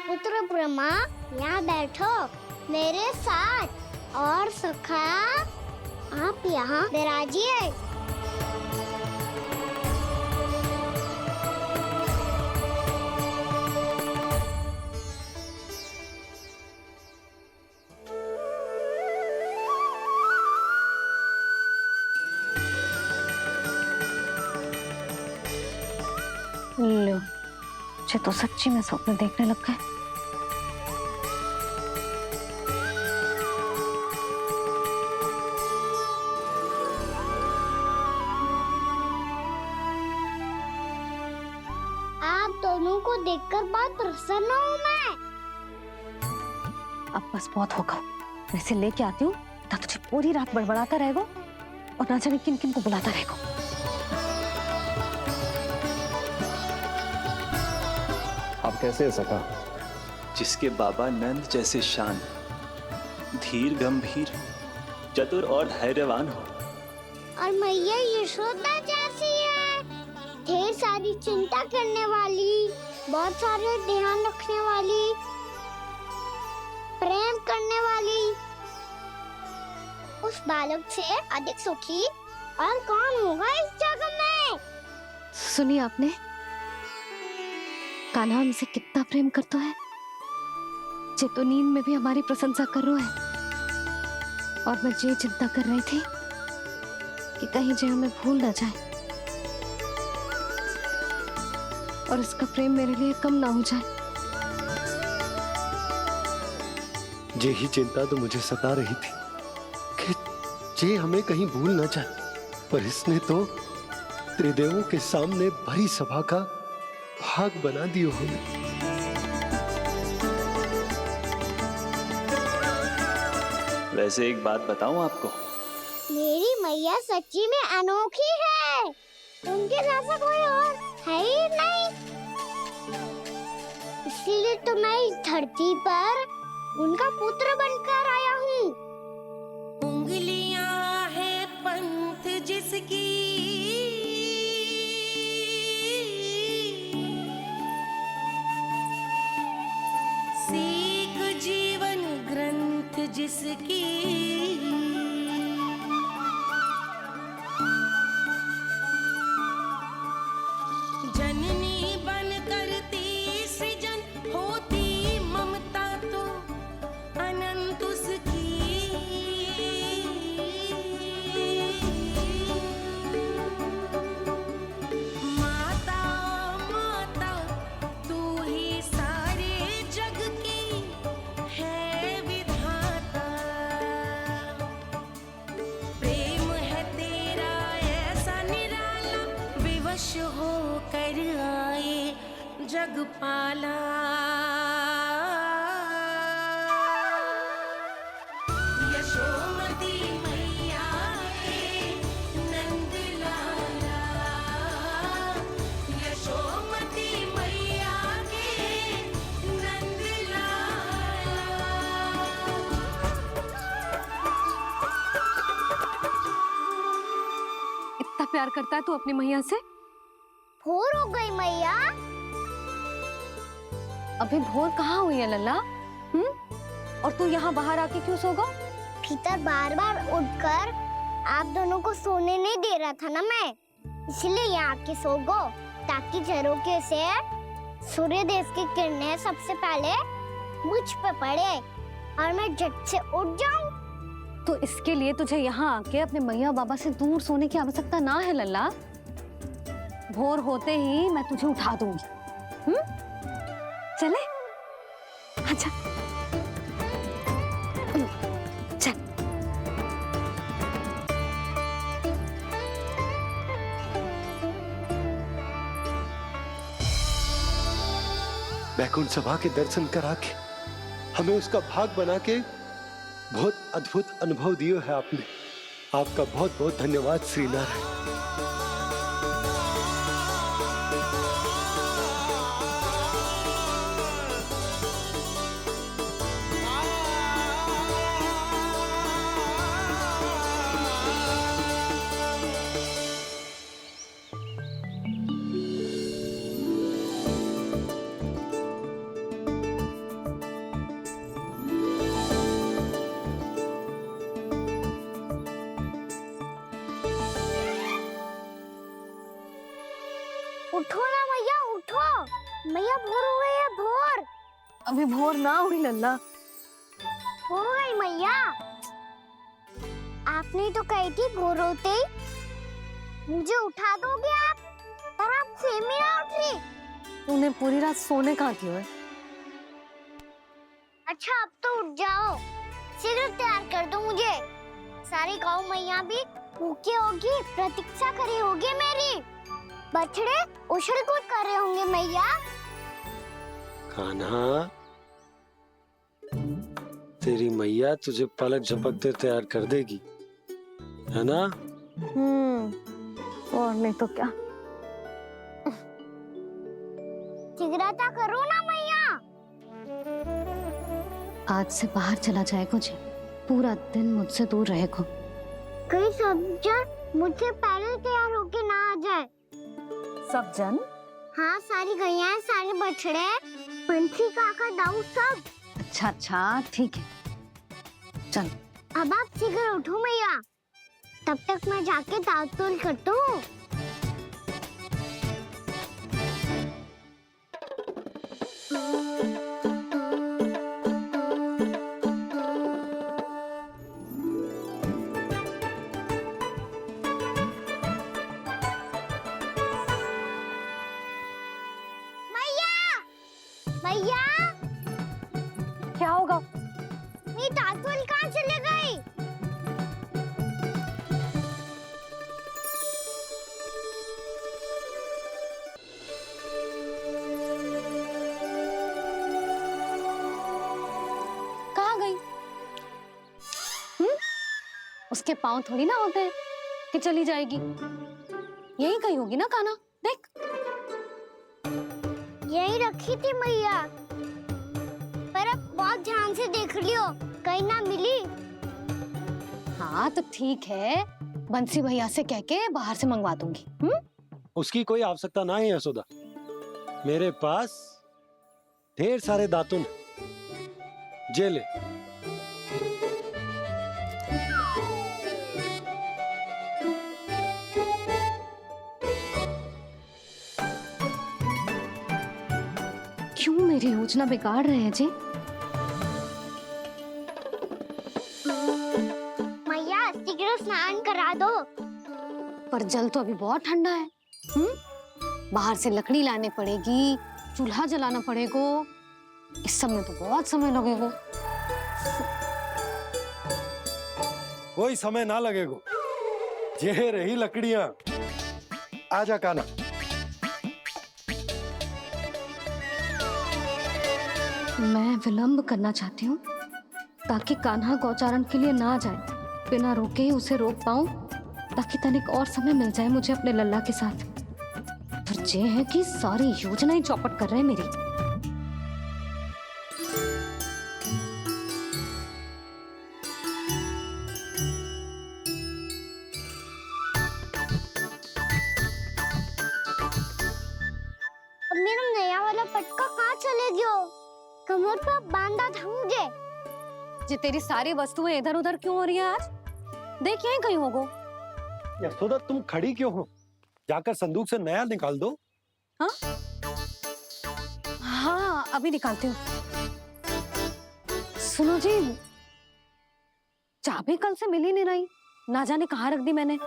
Speaker 1: पुत्र ब्रह्मा, यहाँ बैठो मेरे साथ। और सखा, आप यहाँ विराजिए।
Speaker 2: लो, जे तो सच्ची में स्वप्न देखने लग गए।
Speaker 1: आप दोनों को देखकर बहुत प्रसन्न हूँ मैं।
Speaker 2: अब बस बहुत होगा, वैसे लेके आती हूँ, ना तुझे पूरी रात बड़बड़ाता रहेगा और ना जाने किन किन को बुलाता रहेगा।
Speaker 14: आप कैसे है सखा? जिसके बाबा नंद जैसे शांत, धीर गंभीर, चतुर और धैर्यवान हो,
Speaker 1: और मैया यशोदा जैसी है, ढेर सारी चिंता करने वाली, बहुत सारे ध्यान रखने वाली, प्रेम करने वाली। उस बालक से अधिक सुखी और कौन होगा इस जग में?
Speaker 2: सुनिए आपने, कान्हा हमसे कितना प्रेम करता है, जे तो नींद में भी हमारी प्रशंसा कर रहा है। और मैं ये चिंता कर रही थी कि कहीं जे हमें भूल ना जाए और इसका प्रेम मेरे लिए कम ना हो जाए।
Speaker 3: यही चिंता तो मुझे सता रही थी कि जे हमें कहीं भूल ना जाए, पर इसने तो त्रिदेवों के सामने भरी सभा का भाग बना दियो हमें।
Speaker 14: वैसे एक बात बताऊं आपको,
Speaker 1: मेरी मैया सच्ची में अनोखी है, उनके जैसा कोई और है ही नहीं। इसलिए तो मैं इस धरती पर उनका पुत्र बनकर आया हूँ।
Speaker 12: उंगलियां है पंथ जिसकी, सीख जीवन ग्रंथ जिसकी, जननी बन करती सृजन होती ममता तो अनंत उसकी। माता माता तू ही सारे जग की है विधाता, प्रेम है तेरा ऐसा निराला, विवश हो कर आए जग पाला। यशोमती मैया के नंद लाला, यशोमती मैया के नंद लाला।
Speaker 2: प्यार करता है तू अपनी मैया से?
Speaker 1: भोर हो गई मैया।
Speaker 2: अभी भोर कहाँ हुई है लल्ला? और तू यहाँ बाहर आके क्यों सो गया?
Speaker 1: भीतर बार बार उठकर आप दोनों को सोने नहीं दे रहा था ना मैं, इसलिए यहाँ आके सो गो, ताकि झरोखे से सूर्य देव की किरणें सबसे पहले मुझ पे पड़े और मैं झट से उठ जाऊं।
Speaker 2: तो इसके लिए तुझे यहाँ आके अपने मैया बाबा से दूर सोने की आवश्यकता ना है लल्ला। भोर होते ही मैं तुझे उठा दूंगी। चले? अच्छा चल।
Speaker 3: बैकुंठ सभा के दर्शन करा के हमें उसका भाग बना के बहुत अद्भुत अनुभव दिए है आपने। आपका बहुत बहुत धन्यवाद श्री नारायण।
Speaker 1: उठो ना मैया, उठो। मैया भोर हो गई है, भोर।
Speaker 2: अभी भोर ना हुई लल्ला।
Speaker 1: हो गई मैया। आपने तो कही थी भोर होते ही मुझे उठा दोगे आप, पर आप सेम ही ना उठ रही।
Speaker 2: तूने पूरी रात सोने कहाँ की है?
Speaker 1: अच्छा अब तो उठ जाओ, शीघ्र तैयार कर दो मुझे। सारी गौ मैया भी भूखी होगी, प्रतीक्षा करी होगी मेरी। बछड़े उछल कूद कर रहे होंगे मैया।
Speaker 3: कान्हा, तेरी मैया तुझे पलक झपकते तैयार कर देगी, है ना?
Speaker 2: और नहीं तो क्या।
Speaker 1: शीघ्रता करो ना मैया।
Speaker 2: आज से बाहर चला जाएगा जी, पूरा दिन मुझसे दूर रहेगा।
Speaker 1: कहीं सब जन मुझसे पहले तैयार होके ना आ जाए।
Speaker 2: सब जन?
Speaker 1: हाँ, सारी गैया, सारे बछड़े, पंछी, काका, दाऊ सब।
Speaker 2: अच्छा अच्छा ठीक है, चल।
Speaker 1: अब आप शीघ्र उठो मैया, तब तक मैं जाके ताल-तोल करता हूँ। मैया,
Speaker 2: क्या होगा?
Speaker 1: मेरी ताल-तोल कहाँ चले गई?
Speaker 2: कहाँ गई? उसके पाँव थोड़ी ना होते हैं कि चली जाएगी। यही कहीं होगी ना कान्हा, देख।
Speaker 1: यही रखी थी मैया, पर अब बहुत ध्यान से देख लियो, कहीं ना मिली।
Speaker 2: हाँ तो ठीक है, बंसी भैया से कह के बाहर से मंगवा दूंगी।
Speaker 3: उसकी कोई आवश्यकता ना है यशोदा, मेरे पास ढेर सारे दातुन हैं। जे ले।
Speaker 2: क्यों मेरी योजना बिगाड़ रहे हैं जी?
Speaker 1: मैया शीघ्र स्नान करा दो।
Speaker 2: पर जल तो अभी बहुत ठंडा है। बाहर से लकड़ी लाने पड़ेगी, चूल्हा जलाना पड़ेगा, इस सब में तो बहुत समय लगेगा।
Speaker 3: कोई समय ना लगेगा, ये रही लकड़ियां। आजा कान्हा।
Speaker 2: मैं विलंब करना चाहती हूँ ताकि कान्हा गौचारण के लिए ना जाए, बिना रोके ही उसे रोक पाऊं, ताकि तनिक और समय मिल जाए मुझे अपने लल्ला के साथ। पर ये है कि सारी योजना ही चौपट कर रहे हैं मेरी।
Speaker 1: ले गयो, कमर पर बांधा था मुझे।
Speaker 2: जी तेरी सारी वस्तुएं इधर उधर क्यों हो रही है आज? देख यहीं कहीं होगो।
Speaker 3: यशोदा तुम खड़ी क्यों हो? जाकर संदूक से नया निकाल दो।
Speaker 2: हाँ हाँ अभी निकालती हूँ। सुनो जी, चाबी कल से मिल ही नहीं रही, ना जाने कहाँ रख दी मैंने।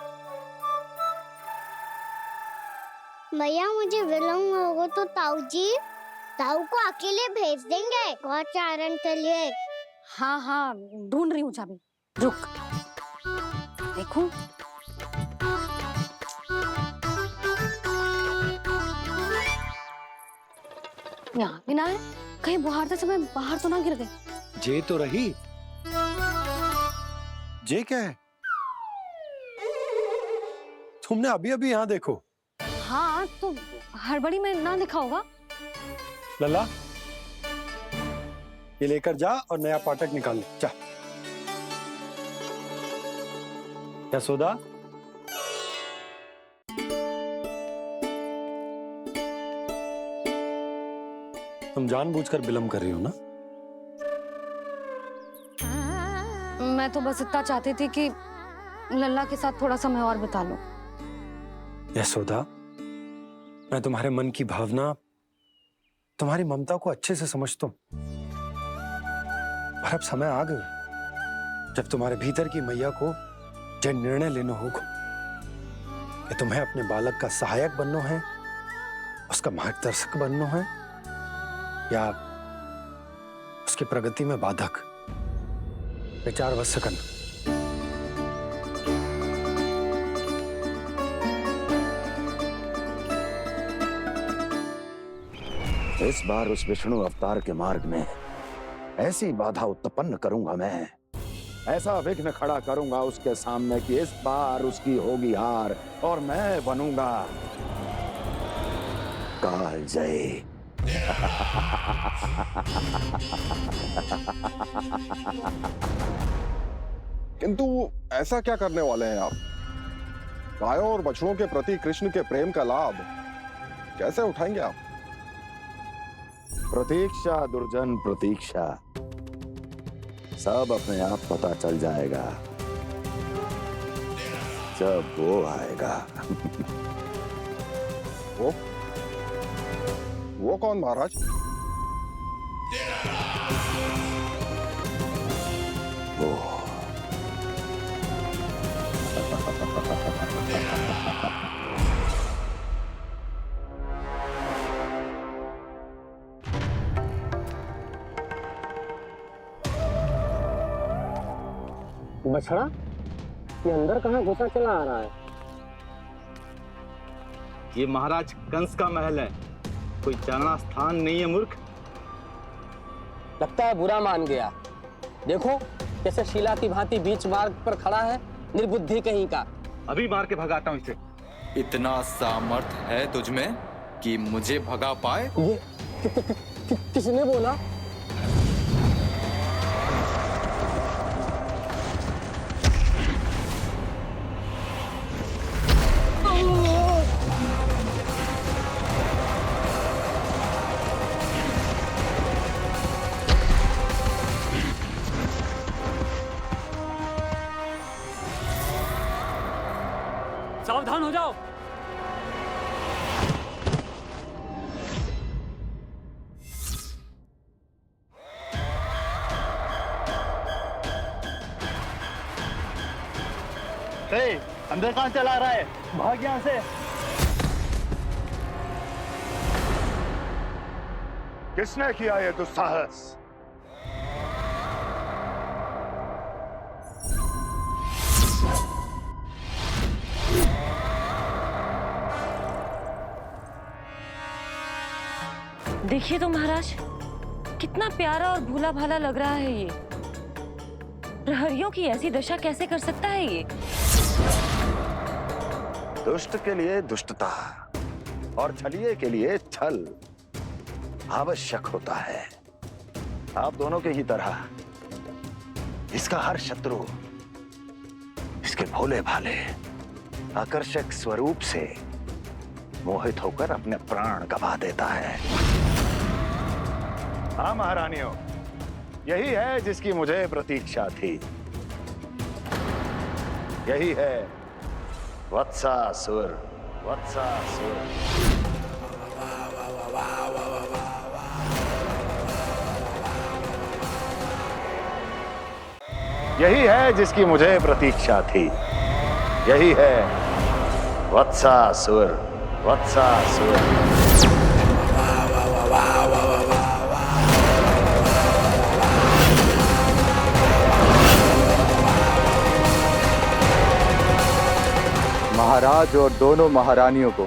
Speaker 1: भैया मुझे विलम्ब होगा तो ताऊ को अकेले भेज देंगे गौचारण के लिए।
Speaker 2: हाँ हाँ ढूंढ रही हूँ चाबी, रुक। देखूं यहाँ भी ना है, कहीं बुहारते समय बाहर तो ना गिर गए।
Speaker 3: जे तो रही। जे क्या है? तुमने अभी अभी यहाँ देखो।
Speaker 2: हाँ तो हड़बड़ी में ना दिखा होगा।
Speaker 3: लल्ला ये लेकर जा और नया पाठक निकाल ले, जा। यशोदा तुम जानबूझकर विलम्ब कर रही हो ना?
Speaker 2: मैं तो बस इतना चाहती थी कि लल्ला के साथ थोड़ा समय और बिता लूं।
Speaker 3: यशोदा मैं तुम्हारे मन की भावना, तुम्हारी ममता को अच्छे से समझता हूं, पर अब समय आ गया जब तुम्हारे भीतर की मैया को जो निर्णय लेना होगा कि तुम्हें अपने बालक का सहायक बनना है, उसका मार्गदर्शक बनना है, या उसकी प्रगति में बाधक। विचार अवश्य करना।
Speaker 16: इस बार उस विष्णु अवतार के मार्ग में ऐसी बाधा उत्पन्न करूंगा मैं, ऐसा विघ्न खड़ा करूंगा उसके सामने कि इस बार उसकी होगी हार और मैं बनूंगा कालजयी।
Speaker 15: किंतु ऐसा क्या करने वाले हैं आप? गायों और बछड़ों के प्रति कृष्ण के प्रेम का लाभ कैसे उठाएंगे आप?
Speaker 16: प्रतीक्षा दुर्जन प्रतीक्षा, सब अपने आप पता चल जाएगा जब वो आएगा।
Speaker 15: वो कौन महाराज?
Speaker 16: वो
Speaker 5: बछड़ा ये अंदर कहाँ घुसा चला आ रहा है?
Speaker 18: ये महाराज कंस का महल है, कोई जाना स्थान नहीं है मूर्ख।
Speaker 5: लगता है बुरा मान गया। देखो कैसे शिला की भांति बीच मार्ग पर खड़ा है, निर्बुद्धि कहीं का।
Speaker 18: अभी मार के भगाता हूँ इसे।
Speaker 19: इतना सामर्थ है तुझमें कि मुझे भगा पाए?
Speaker 5: ये किसने बोला?
Speaker 17: सावधान हो जाओ।
Speaker 18: अंदर कहाँ चला रहा है? भाग यहाँ से।
Speaker 16: किसने किया ये दुस्साहस?
Speaker 20: देखिए तो महाराज, कितना प्यारा और भोला भाला लग रहा है ये। प्रहरियों की ऐसी दशा कैसे कर सकता है ये?
Speaker 16: दुष्ट के लिए दुष्टता और छलिए के लिए छल आवश्यक होता है। आप दोनों के ही तरह इसका हर शत्रु इसके भोले भाले आकर्षक स्वरूप से मोहित होकर अपने प्राण गवा देता है। हाँ महारानियों, यही है जिसकी मुझे प्रतीक्षा थी। यही है वत्सासुर। वत्सासुर। यही है जिसकी मुझे प्रतीक्षा थी। यही है वत्सासुर। वत्सासुर।
Speaker 18: महाराज और दोनों महारानियों को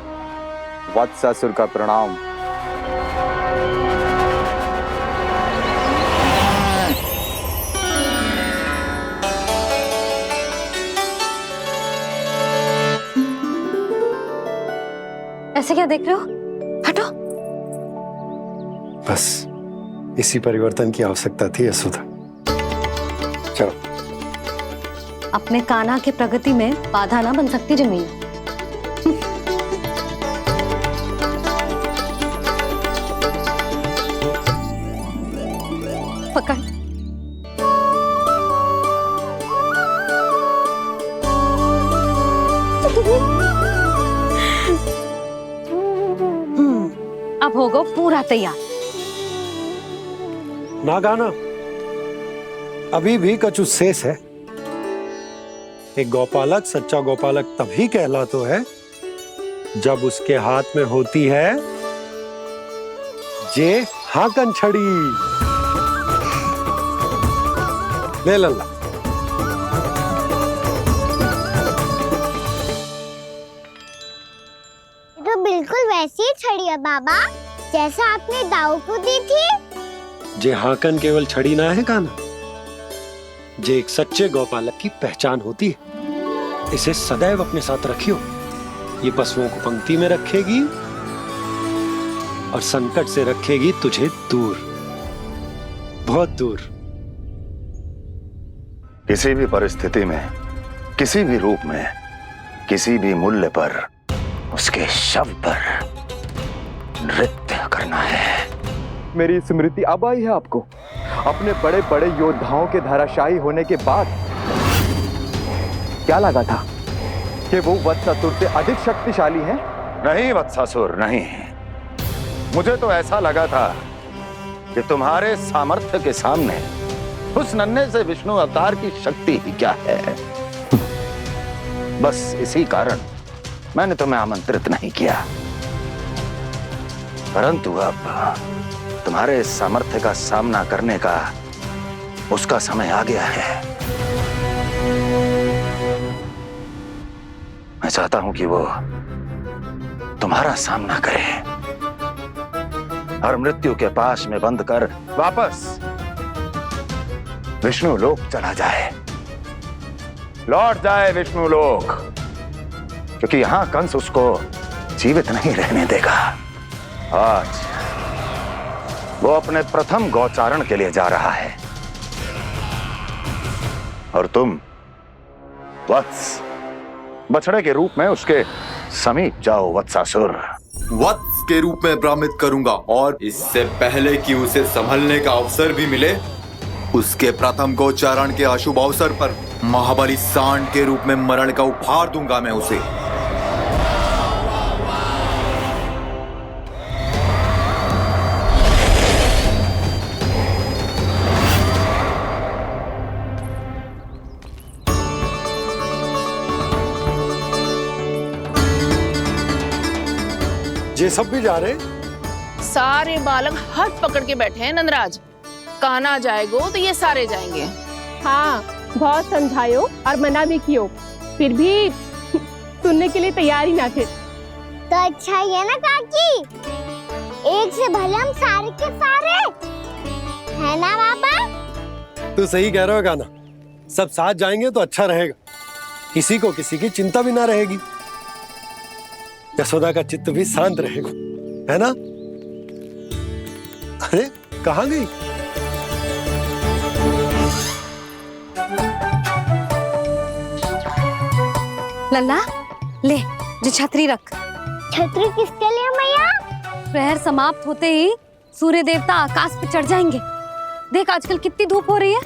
Speaker 18: वत्सासुर का प्रणाम।
Speaker 2: ऐसे क्या देख रहे हो? हटो।
Speaker 3: बस इसी परिवर्तन की आवश्यकता थी यशोदा। चलो।
Speaker 2: अपने कान्हा की प्रगति में बाधा ना बन सकती जमीन। पकड़। अब होगा पूरा तैयार।
Speaker 3: ना गाना, अभी भी कछु शेष है। एक गौपालक सच्चा गौपालक तभी कहलाता है जब उसके हाथ में होती है जे हाकन छड़ी। ले लल्ला।
Speaker 1: तो बिल्कुल वैसी ही छड़ी है बाबा, जैसा आपने दाऊ को दी थी।
Speaker 3: जे हाकन केवल छड़ी ना है काना, जे एक सच्चे गौपालक की पहचान होती है। इसे सदैव अपने साथ रखियो। ये पशुओं को पंक्ति में रखेगी और संकट से रखेगी तुझे दूर, बहुत दूर।
Speaker 16: किसी भी परिस्थिति में, किसी भी रूप में, किसी भी मूल्य पर उसके शव पर नृत्य करना है।
Speaker 18: मेरी स्मृति अब आई है आपको? अपने बड़े बड़े योद्धाओं के धराशायी होने के बाद क्या लगा था कि वो वत्सासुर से अधिक शक्तिशाली है?
Speaker 16: नहीं वत्सासुर, नहीं। मुझे तो ऐसा लगा था कि तुम्हारे सामर्थ्य के सामने उस नन्हे से विष्णु अवतार की शक्ति ही क्या है। बस इसी कारण मैंने तुम्हें आमंत्रित नहीं किया। परंतु अब तुम्हारे सामर्थ्य का सामना करने का उसका समय आ गया है। मैं चाहता हूं कि वो तुम्हारा सामना करे और मृत्यु के पास में बंद कर वापस विष्णु लोक चला जाए, लौट जाए विष्णु लोक, क्योंकि यहां कंस उसको जीवित नहीं रहने देगा। आज वो अपने प्रथम गौचारण के लिए जा रहा है और तुम वत्स बछड़े के रूप में उसके समीप जाओ वत्सासुर।
Speaker 19: वत्स के रूप में भ्रमित करूंगा और इससे पहले कि उसे संभलने का अवसर भी मिले, उसके प्रथम गोचारण के अशुभ अवसर पर महाबली सांड के रूप में मरण का उपहार दूंगा मैं उसे।
Speaker 3: ये सब भी जा रहे?
Speaker 6: सारे बालक हाथ पकड़ के बैठे हैं नंदराज। कान्हा जाएगो तो ये सारे जाएंगे।
Speaker 4: हाँ, बहुत समझायो और मना भी कियो, फिर भी सुनने के लिए तैयार ही ना थे।
Speaker 1: तो अच्छा ही है ना काकी, एक से भले हम सारे के सारे, है ना बाबा?
Speaker 3: तू सही कह रहा है गाना, सब साथ जाएंगे तो अच्छा रहेगा, किसी को किसी की चिंता भी ना रहेगी, यशोदा का चित्त भी शांत रहेगा, है ना? अरे कहाँ गई?
Speaker 2: लल्ला ले, जो छतरी रख।
Speaker 1: छतरी किसके लिए मैया?
Speaker 2: प्रहर समाप्त होते ही सूर्य देवता आकाश पे चढ़ जाएंगे। देख आजकल कितनी धूप हो रही है,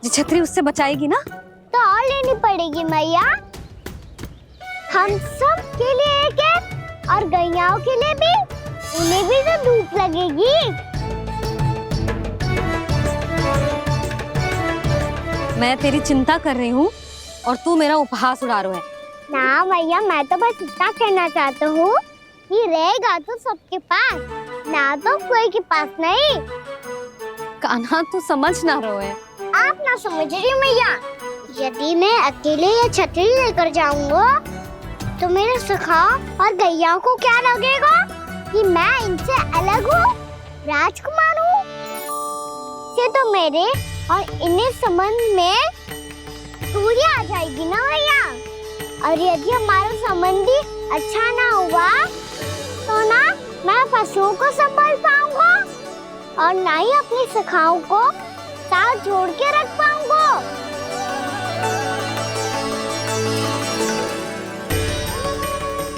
Speaker 2: ये छतरी उससे बचाएगी ना।
Speaker 1: तो और लेनी पड़ेगी मैया, हम सब के लिए एक एक, और गैयाओं के लिए भी, उन्हें भी तो धूप लगेगी।
Speaker 2: मैं तेरी चिंता कर रही हूँ और तू मेरा उपहास उड़ा रहा है।
Speaker 1: ना भैया, मैं तो बस इतना कहना चाहता हूँ कि रहेगा तो सबके पास, ना तो कोई के पास नहीं।
Speaker 2: कान्हा तू समझ ना रहो है।
Speaker 1: आप ना समझ रही मैया, यदि मैं अकेले ये छतरी लेकर जाऊंगा तो मेरे सखा और गैया को क्या लगेगा कि मैं इनसे अलग हूँ, राजकुमार हूँ। ये तो मेरे और इन्हें संबंध में दूरी आ जाएगी ना भैया। और यदि हमारा संबंध ही अच्छा ना हुआ तो ना मैं पशुओं को संभाल पाऊंगा और ना ही अपनी सखाओं को साथ जोड़ के रख पाऊंगा।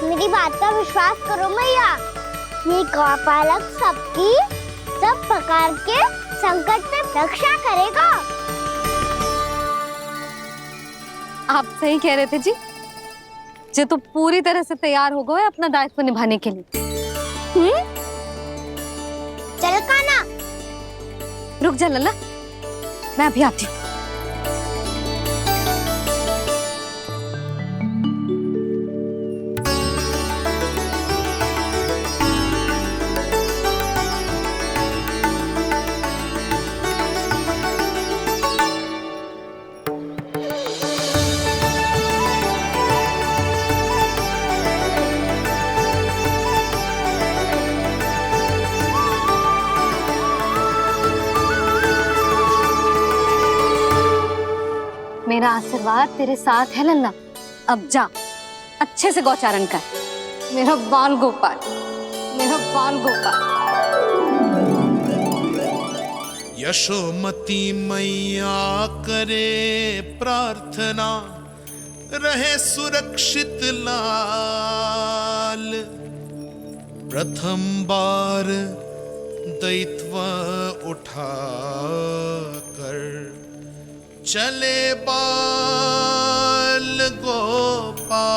Speaker 1: मेरी बात का विश्वास करो मैया, ये गौपालक सबकी सब प्रकार के संकट से रक्षा करेगा।
Speaker 2: आप सही कह रहे थे जी, जो तो पूरी तरह से तैयार हो गए अपना दायित्व निभाने के लिए।
Speaker 1: चल कान्हा,
Speaker 2: रुक जा लल्ला, मैं अभी आती हूँ। मेरा आशीर्वाद तेरे साथ है लल्ला। अब जा, अच्छे से गौचारण कर। मेरा बाल गोपाल, मेरा बाल गोपाल।
Speaker 11: यशोमती मैया करे प्रार्थना, रहे सुरक्षित लाल। प्रथम बार दैत्व उठा कर चले बाल गोपाल।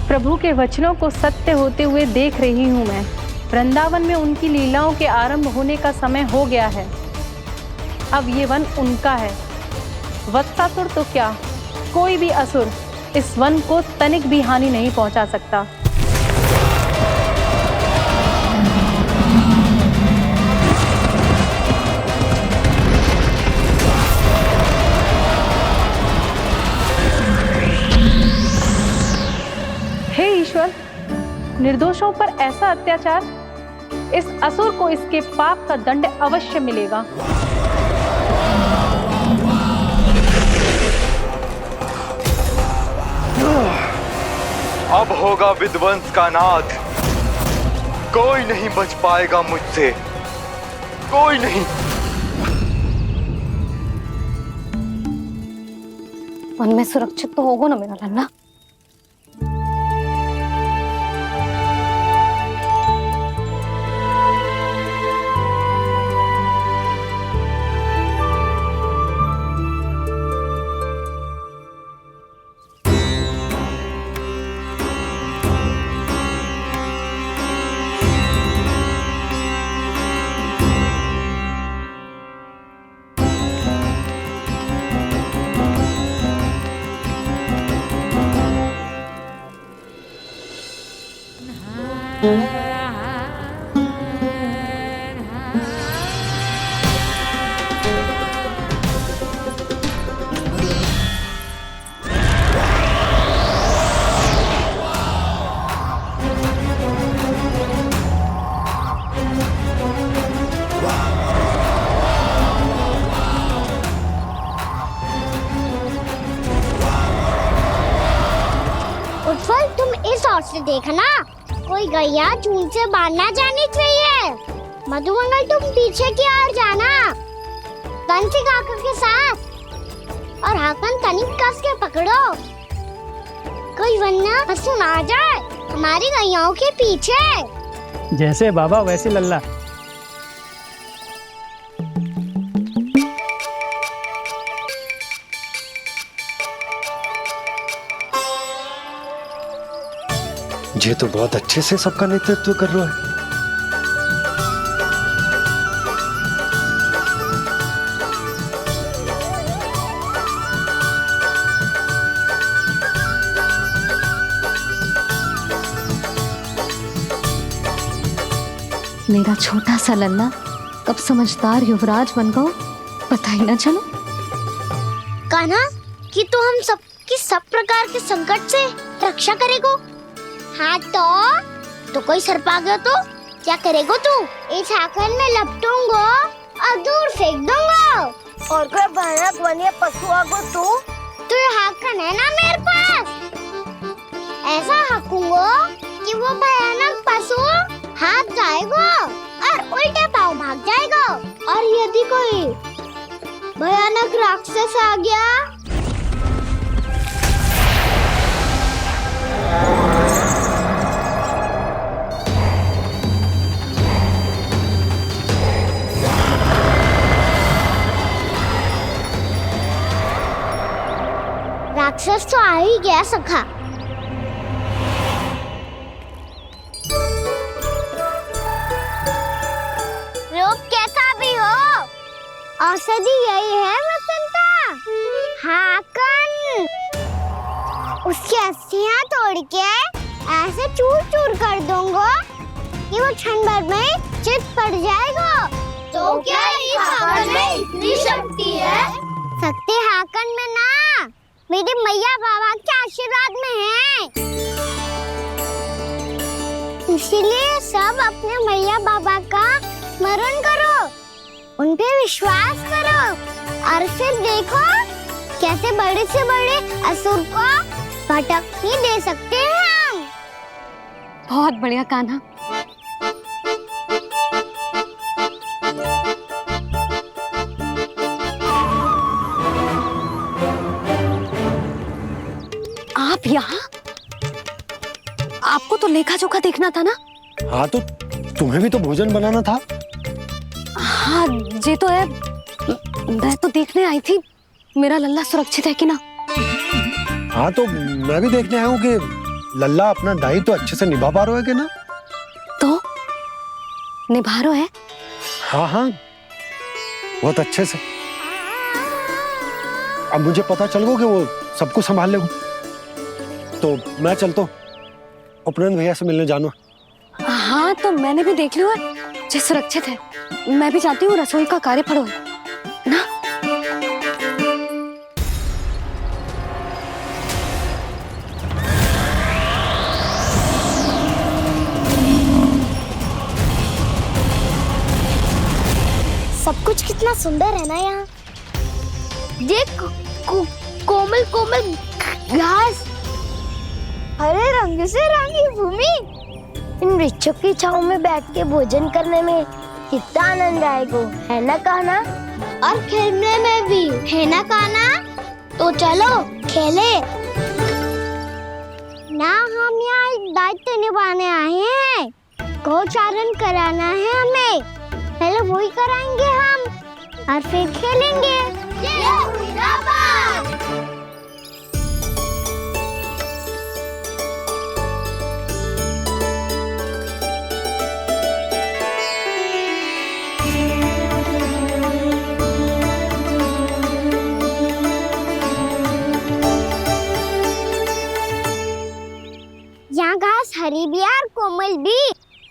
Speaker 21: प्रभु के वचनों को सत्य होते हुए देख रही हूँ मैं। वृंदावन में उनकी लीलाओं के आरंभ होने का समय हो गया है। अब ये वन उनका है। वत्सासुर तो क्या, कोई भी असुर इस वन को तनिक भी हानि नहीं पहुंचा सकता। हे ईश्वर, निर्दोषों पर ऐसा अत्याचार, इस असुर को इसके पाप का दंड अवश्य मिलेगा।
Speaker 18: अब होगा विध्वंस का नाद। कोई नहीं बच पाएगा मुझसे, कोई नहीं।
Speaker 2: वन में सुरक्षित तो होगा ना मेरा लल्ला।
Speaker 1: से देखना, कोई गैया चून से बाहर ना जानी चाहिए। मधुमंगल तुम पीछे की ओर जाना, कंसी काका के साथ, और हाकन तनिक कस के पकड़ो, कोई वरना पशु ना जाए हमारी गैयाओं के पीछे।
Speaker 17: जैसे बाबा वैसे लल्ला।
Speaker 3: ये तो बहुत अच्छे से सबका नेतृत्व कर रहा है।
Speaker 2: मेरा छोटा सा लल्ला कब समझदार युवराज बन गो पता ही ना चलो।
Speaker 1: कान्हा, कि तू हम सबकी सब प्रकार के संकट से रक्षा करेगो। हाँ तो कोई सर्प आ गया तो क्या करेगो तू? इस हाकन में लपटूंगो और दूर फेंक दूंगा। और कोई भयानक वन्य पशु आगो तो ये हाकन है ना मेरे पास, ऐसा हाकूंगो कि वो भयानक पशु हाथ जाएगा और उल्टे पाँव भाग जाएगा। और यदि कोई भयानक राक्षस आ गया राक्षस तो आ ही गया सखा। रूप कैसा भी हो, औषधि यही है वसंता। हाकन उसकी अस्थियां तोड़ के ऐसे चूर चूर कर दूंगा कि वो क्षण भर में चित पड़ जाएगा। तो क्या इस हाकन में इतनी शक्ति है? शक्ति हाकन में ना, मेरी मैया बाबा के आशीर्वाद में है। इसीलिए सब अपने मैया बाबा का स्मरण करो, उन पे विश्वास करो, और फिर देखो कैसे बड़े से बड़े असुर को भटकने दे सकते हैं हम।
Speaker 2: बहुत बढ़िया कान्हा। आप यहाँ? आपको तो लेखा जोखा देखना था ना?
Speaker 3: हाँ तो तुम्हें भी तो भोजन बनाना था।
Speaker 2: हाँ ये तो है, मैं तो देखने आई थी मेरा लल्ला सुरक्षित है कि ना।
Speaker 3: हाँ तो मैं भी देखने आया हूँ कि लल्ला अपना दायित्व तो अच्छे से निभा पा रहा है कि ना।
Speaker 2: तो निभा रहा है?
Speaker 3: हाँ हाँ बहुत अच्छे से। अब मुझे पता चल गया कि वो सब कुछ संभाल लेगा, तो मैं चलता हूँ, उपनंद भैया से मिलने जाना।
Speaker 2: हाँ तो मैंने भी देख लिया जो सुरक्षित है। मैं भी जाती हूँ, रसोई का कार्य पड़ो है ना।
Speaker 1: सब कुछ कितना सुंदर है ना यहाँ। देख कोमल कोमल घास, हरे रंग से रंगी भूमि, इन वृक्षों की छांव में बैठ के भोजन करने में कितना आनंद आएगा, है ना कान्हा? और खेलने में भी, है ना कान्हा? तो चलो खेले ना। हम यहाँ एक दायित्व निभाने आए हैं, गोचारण कराना है हमें। पहले वही कराएंगे हम और फिर खेलेंगे। यहाँ घास हरी भी और कोमल भी,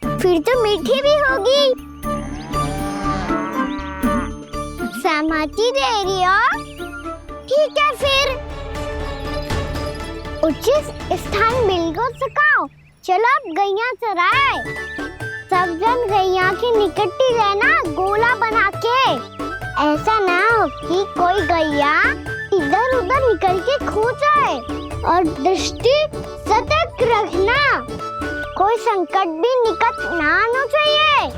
Speaker 1: फिर तो मीठी भी होगी। सहमति दे रही हो? ठीक है फिर उचित स्थान बिल्कुल सिखाओ। चलो अब गैया चराए। सब जन गैया के निकट ही रहना, गोला बना के। ऐसा ना हो कि कोई गैया इधर इधर उधर निकल के खो जाए। और दृष्टि सतर्क रखना, कोई संकट भी निकट ना आना चाहिए।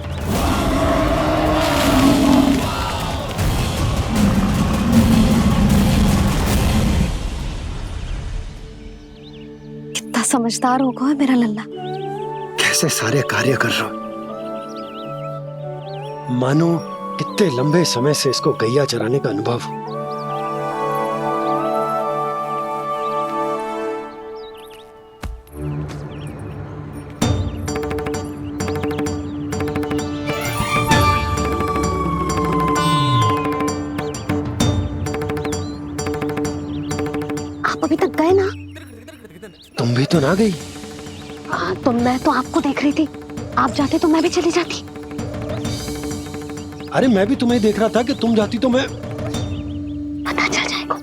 Speaker 2: कितना समझदार होगा है मेरा लल्ला।
Speaker 3: कैसे सारे कार्य कर रहा, मानो कितने लंबे समय से इसको गैया चराने का अनुभव हो।
Speaker 2: आप अभी तक गए ना?
Speaker 3: तुम भी तो ना गई।
Speaker 2: हाँ, तो मैं तो आपको देख रही थी, आप जाते तो मैं भी चली जाती।
Speaker 3: अरे मैं भी तुम्हें देख रहा था कि तुम जाती तो मैं।
Speaker 2: पता चल जाएगा।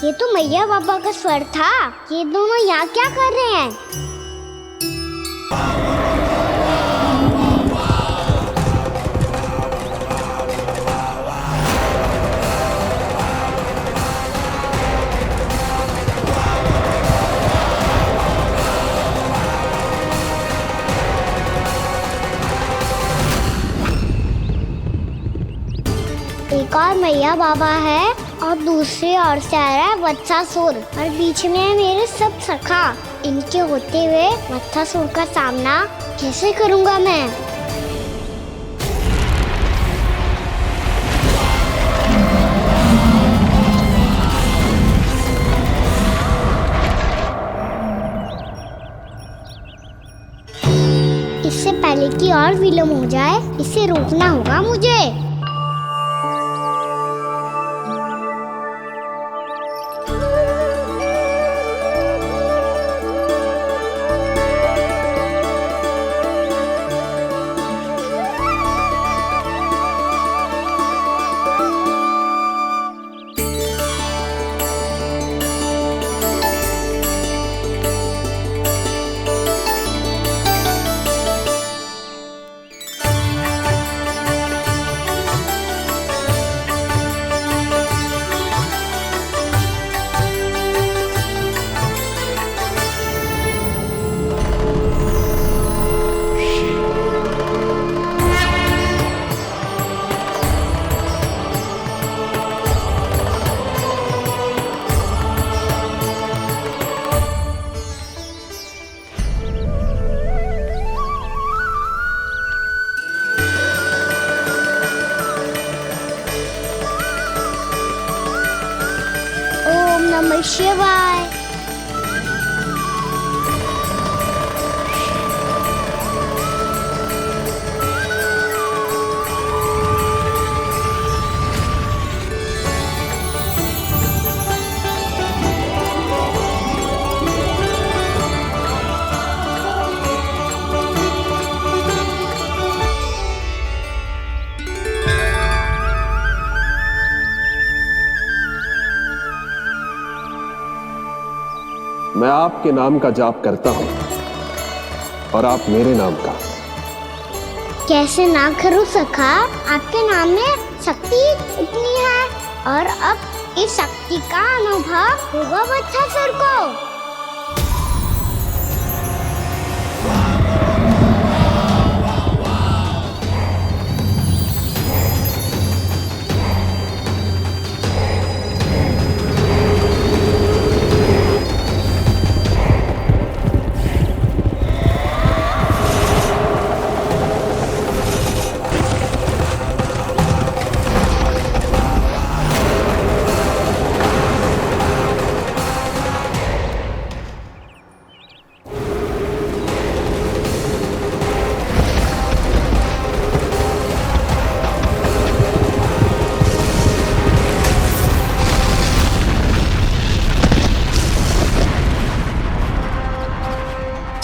Speaker 1: ये तो मैया बाबा का स्वर था। ये दोनों यहाँ क्या कर रहे हैं? एक और मैया बाबा है और दूसरी ओर से आ रहा है वत्सासुर और बीच में है मेरे सब सखा। इनके होते हुए वत्सासुर का सामना कैसे करूंगा मैं? इससे पहले कि और विलम्ब हो जाए, इसे रोकना होगा मुझे। ओम नमः शिवाय।
Speaker 15: मैं आपके नाम का जाप करता हूं और आप मेरे नाम का।
Speaker 1: कैसे ना करूं सखा, आपके नाम में शक्ति इतनी है और अब इस शक्ति का अनुभव होगा वत्सासुर को।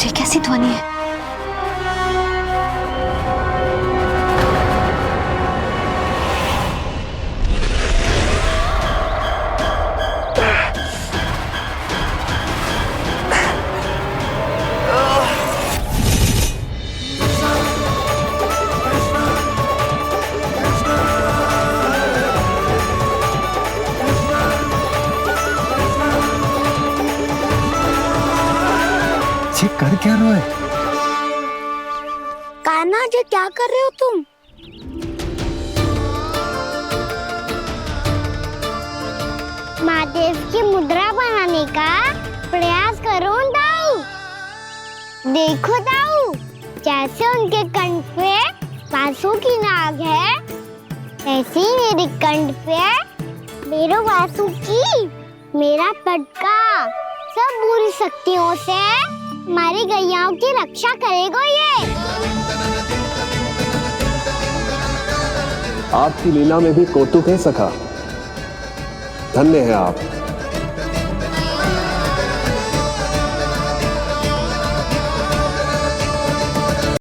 Speaker 2: ये कैसी ध्वनि है?
Speaker 8: ये कर क्या रहे हो?
Speaker 1: कान्हा जी क्या कर रहे हो तुम? महादेव की मुद्रा बनाने का प्रयास करो दाऊ। देखो दाऊ, जैसे उनके कंठ पे वासु की नाग है, ऐसे ही मेरे कंठ पे मेरे वासु की मेरा पटका सब बुरी शक्तियों से हमारी गैयाओं की रक्षा करेगा ये।
Speaker 8: आपकी लीला में भी कौतुक है सखा। धन्य है आप।